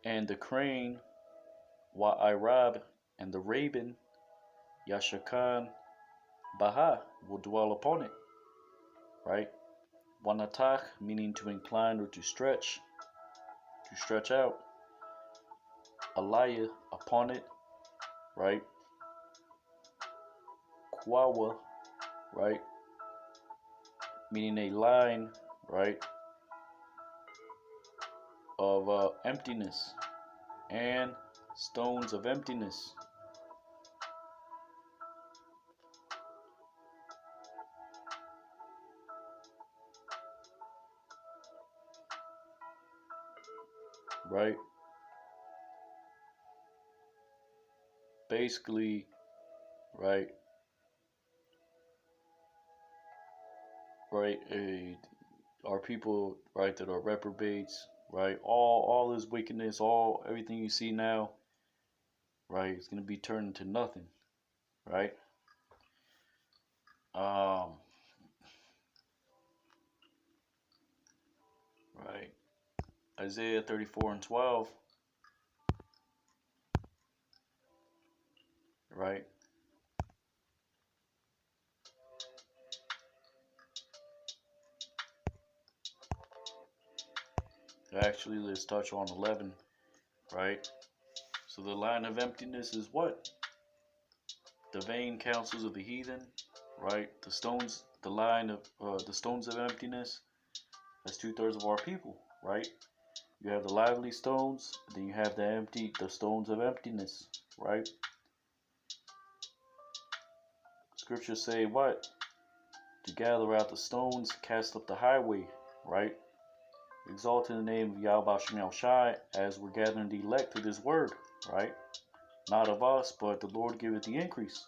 And the crane, Wa'irab, and the raven, Yashakan Baha, will dwell upon it. Right? Wanatach, meaning to incline or to stretch out. Alaya, upon it, right? Kwawa, right? Meaning a line, right? Of emptiness and stones of emptiness. Right? Basically, right? Right? Are people, right, that are reprobates, right? All this wickedness, everything you see now, right, it's gonna be turned into nothing, right? Right. Isaiah 34:12, right? Actually, let's touch on 11, right? So the line of emptiness is what? The vain counsels of the heathen, right? The stones, the line of the stones of emptiness. That's 2/3 of our people, right? You have the lively stones, then you have the stones of emptiness, right? Scriptures say what? To gather out the stones, cast up the highway, right? Exalt in the name of Yahweh Shem Yahushai as we're gathering the elect to this word, right? Not of us, but the Lord giveth the increase,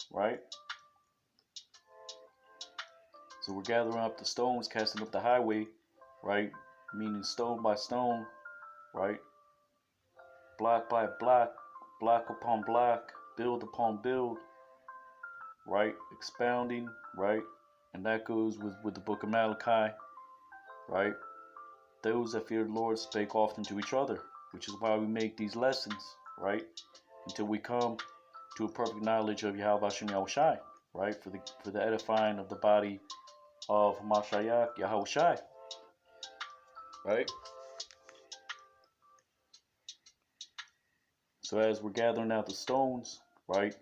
right? So we're gathering up the stones, casting up the highway, right? Meaning stone by stone, right? Block by block, block upon block, build upon build, right? Expounding, right? And that goes with the book of Malachi, right? Those that fear the Lord spake often to each other, which is why we make these lessons, right? Until we come to a perfect knowledge of Yahweh Shem Yahushai, right? For the edifying of the body of Mashiach Yahushai, right? So as we're gathering out the stones, right?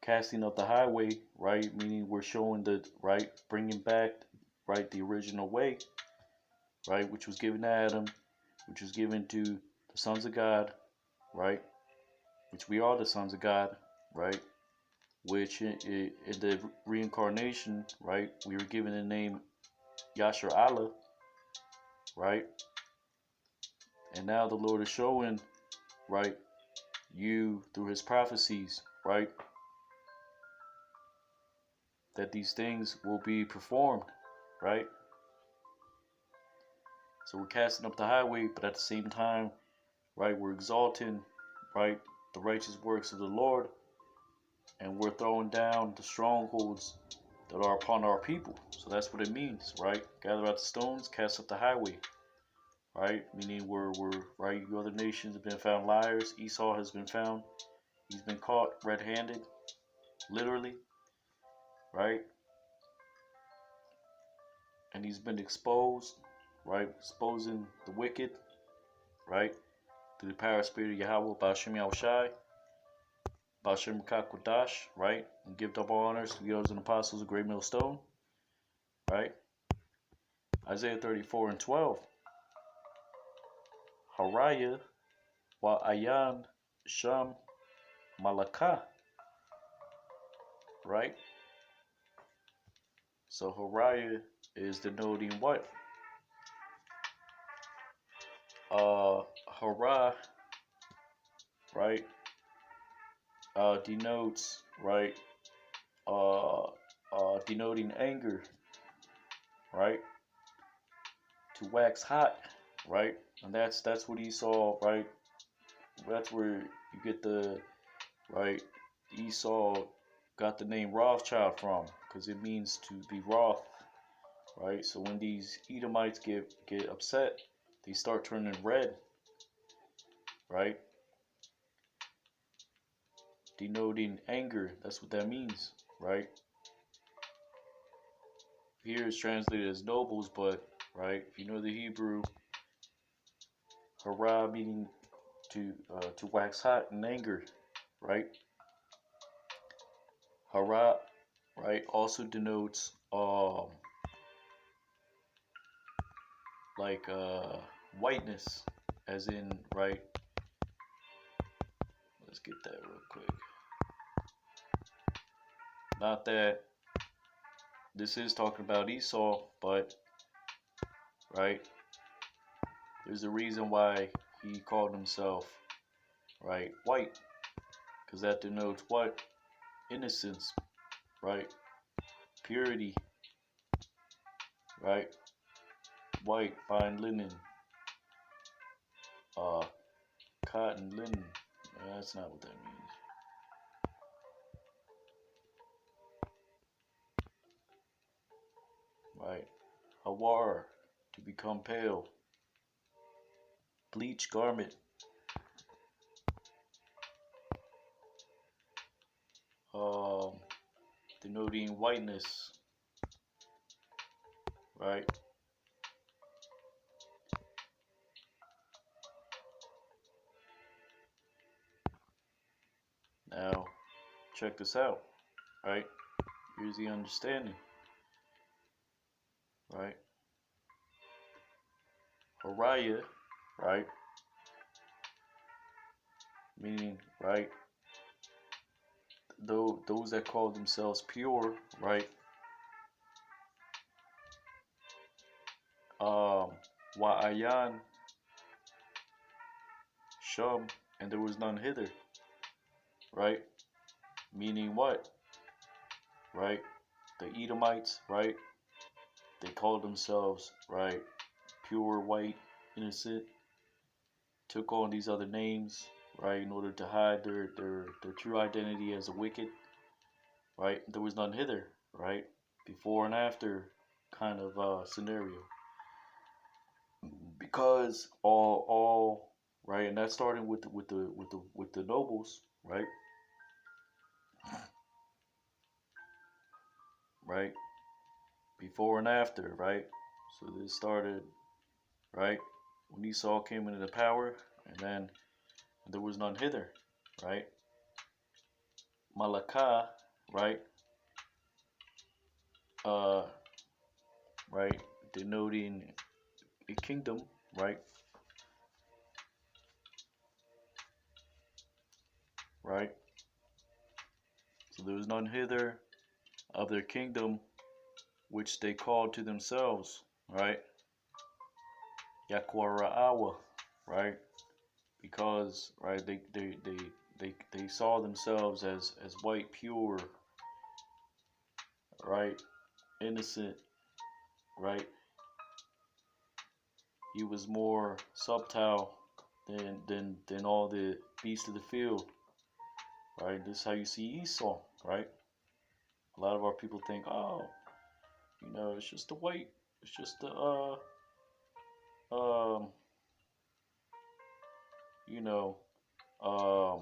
Casting up the highway, right? Meaning we're showing right? Bringing back, right? The original way, right? Which was given to Adam, which was given to the sons of God, right? Which we are the sons of God, right? Which in the reincarnation, right? We were given the name Yashar Allah, right? And now the Lord is showing, right? You through his prophecies, right? that these things will be performed, right? So we're casting up the highway, but at the same time, right, we're exalting, right, the righteous works of the Lord, and we're throwing down the strongholds that are upon our people. So that's what it means, right? Gather out the stones, cast up the highway, right? Meaning we're right. You other nations have been found liars. Esau has been found. He's been caught red-handed, literally, right? And he's been exposed, right? Exposing the wicked, right? Through the power of Spirit of Yahweh, Ba'ashem Yahushai, Ba'ashem Kakwadash, right? And give double honors to the elders and apostles of Great Millstone, right? Isaiah 34:12. Haraya wa ayan sham malakah, right? So Haraya is denoting what? Hara, right? Denotes, right? Denoting anger, right? To wax hot, right? And that's what Esau, right? That's where you get the, right? Esau got the name Rothschild from, because it means to be wroth, right? So when these Edomites get upset, they start turning red, right? Denoting anger. That's what that means, right? Here is translated as nobles, but right, if you know the Hebrew, hara meaning to wax hot in anger, right? Hara, right, also denotes like whiteness, as in, right? Let's get that real quick. Not that this is talking about Esau, but right, there's a reason why he called himself, right, white, because that denotes what? Innocence, right? Purity, right? White, fine linen, uh, cotton, linen. That's not what that means. Right? Hawar, to become pale. Bleach garment. Um, Denoting whiteness. Right? Now, check this out. Right? Here's the understanding. Right? Haraya, right? Meaning, right? Those that call themselves pure, right? Wa'ayan Shum, and there was none hither, right? Meaning what? Right? The Edomites, right? They called themselves, right, pure, white, innocent, took on these other names, right, in order to hide their true identity as a wicked, right? There was none hither, right? Before and after kind of scenario. Because all right, and that's starting with the nobles, right? Right? Before and after, right? So this started, right, when Esau came into the power, and then there was none hither, right? Malakah, right? Uh, right, denoting a kingdom, right? Right. So there was none hither of their kingdom, which they called to themselves, right? Yaquara'awa, right? Because right, they saw themselves as white, pure, right? Innocent, right? He was more subtle than all the beasts of the field, right? This is how you see Esau, right? A lot of our people think, oh, it's just the white, it's just the um, you know, um,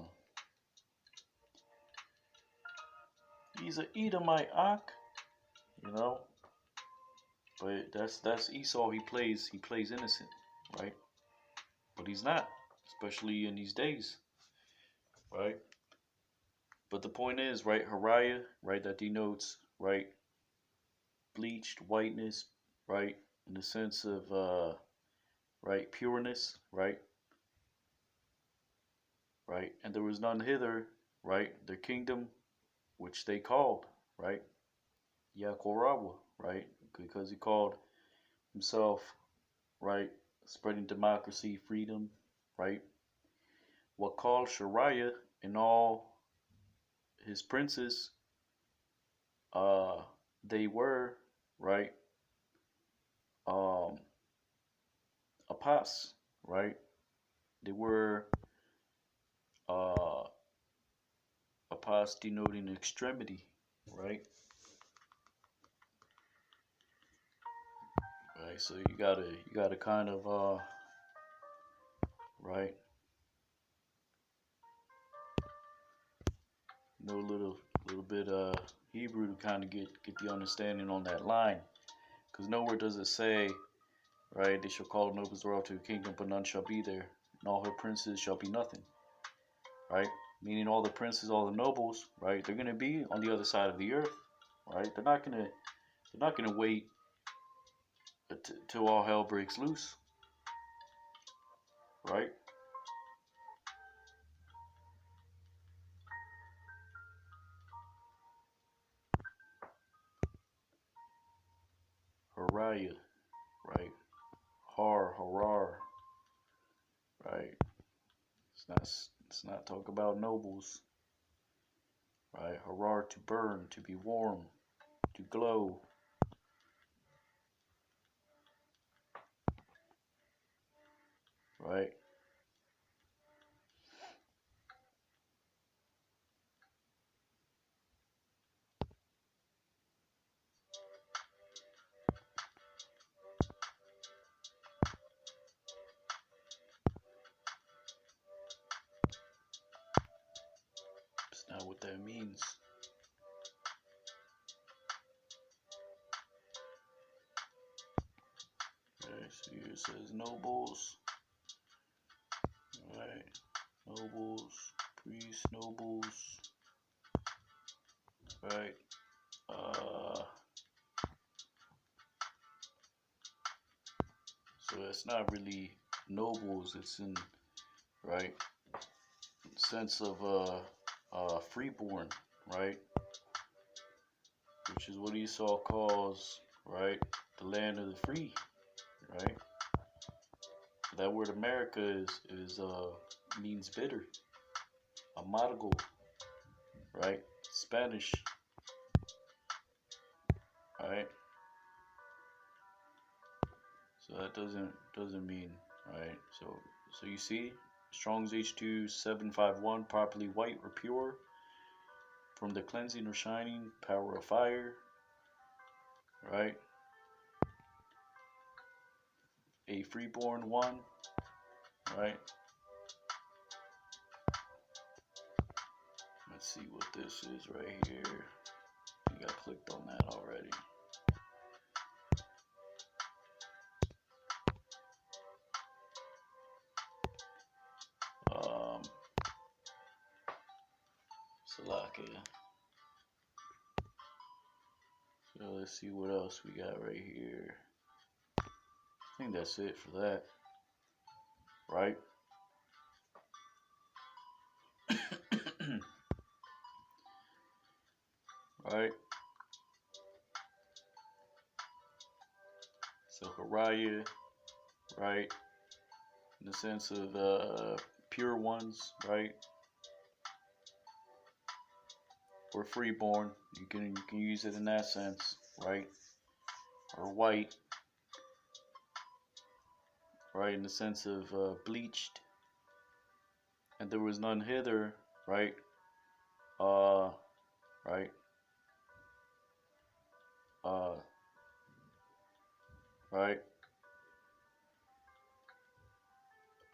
he's an Edomite, Ak, you know. But that's Esau. He plays innocent, right? But he's not, especially in these days, right? But the point is, right, Hariah, right, that denotes, right, bleached whiteness, right, in the sense of, right, pureness, right, and there was none hither, right, their kingdom, which they called, right, Yakorawa, right, because he called himself, right, spreading democracy, freedom, right, what called Shariah and all his princes, uh, they were, right, um, apas, right, they were, uh, apas denoting extremity, right, right, so you gotta kind of, right, know a little bit, Hebrew to kind of get the understanding on that line, because nowhere does it say, right, they shall call nobles thereof to the kingdom, but none shall be there, and all her princes shall be nothing, right? Meaning all the princes, all the nobles, right? They're gonna be on the other side of the earth, right? They're not gonna wait till all hell breaks loose, right? Hariah, right? Harar, right? It's not talk about nobles, right? Harar, to burn, to be warm, to glow, right? It's not what that means. Okay, so here it says nobles, right? Nobles, priests, nobles, right? So it's not really nobles. It's in, right, sense of freeborn, right, which is what Esau calls, right, the land of the free, right. That word America is means bitter, amargo, right, Spanish, right. So that doesn't mean, right. So you see, Strong's H2751, properly white or pure, from the cleansing or shining power of fire, right. A freeborn one, right. Let's see what this is right here. I think I clicked on that already. Um, Salakia. So let's see what else we got right here. I think that's it for that, right? Right? So Hariah, right? In the sense of pure ones, right? or freeborn. You can use it in that sense, right? Or white, right, in the sense of bleached. And there was none hither, right? Uh, right, uh, right,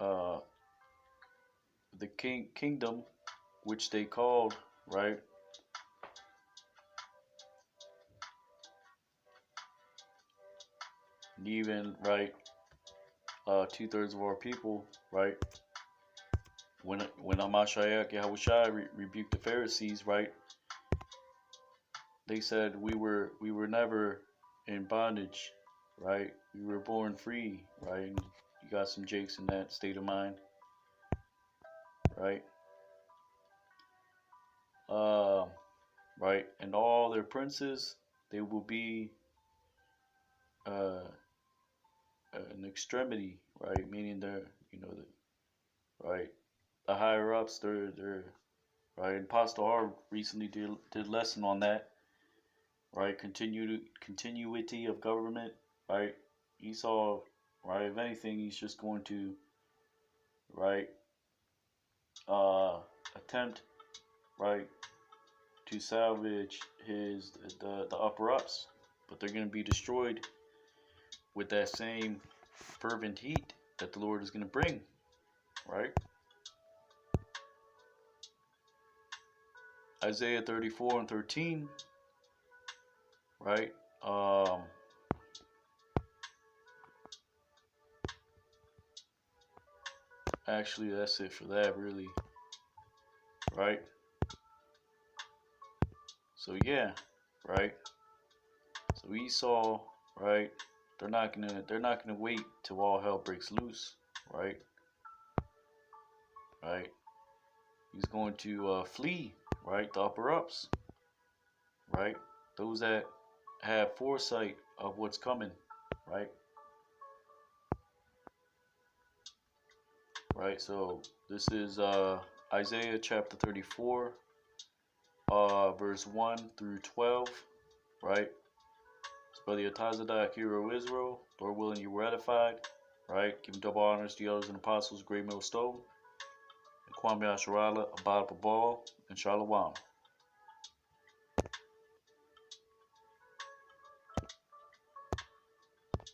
uh, the kingdom, which they called, right, and even right, 2/3 of our people, right, when Amashiach Yahushua rebuked the Pharisees, right, they said we were never in bondage, right? We were born free, right? And you got some jakes in that state of mind, right? Uh, right, and all their princes, they will be uh, an extremity, right? Meaning they're, right, the higher ups, they're right. And Pastor R recently did lesson on that, right? Continuity of government, right? He saw, right? If anything, he's just going to, right, uh, attempt, right, to salvage the upper ups, but they're going to be destroyed with that same fervent heat that the Lord is going to bring, right? Isaiah 34 and 13, right? Actually, that's it for that, really, right? So yeah, right. So Esau, right? They're not gonna wait till all hell breaks loose, right? Right. He's going to flee, right? The upper ups, right? Those that have foresight of what's coming, right? Right. So this is Isaiah chapter 34, verse 1 through 12, right? It's Brother Yatazadak, hero of Israel. Lord willing, you were edified, right? Giving double honors to the elders and apostles, great millstone. Kwame Asharala, Abad Babal, and Shalawam.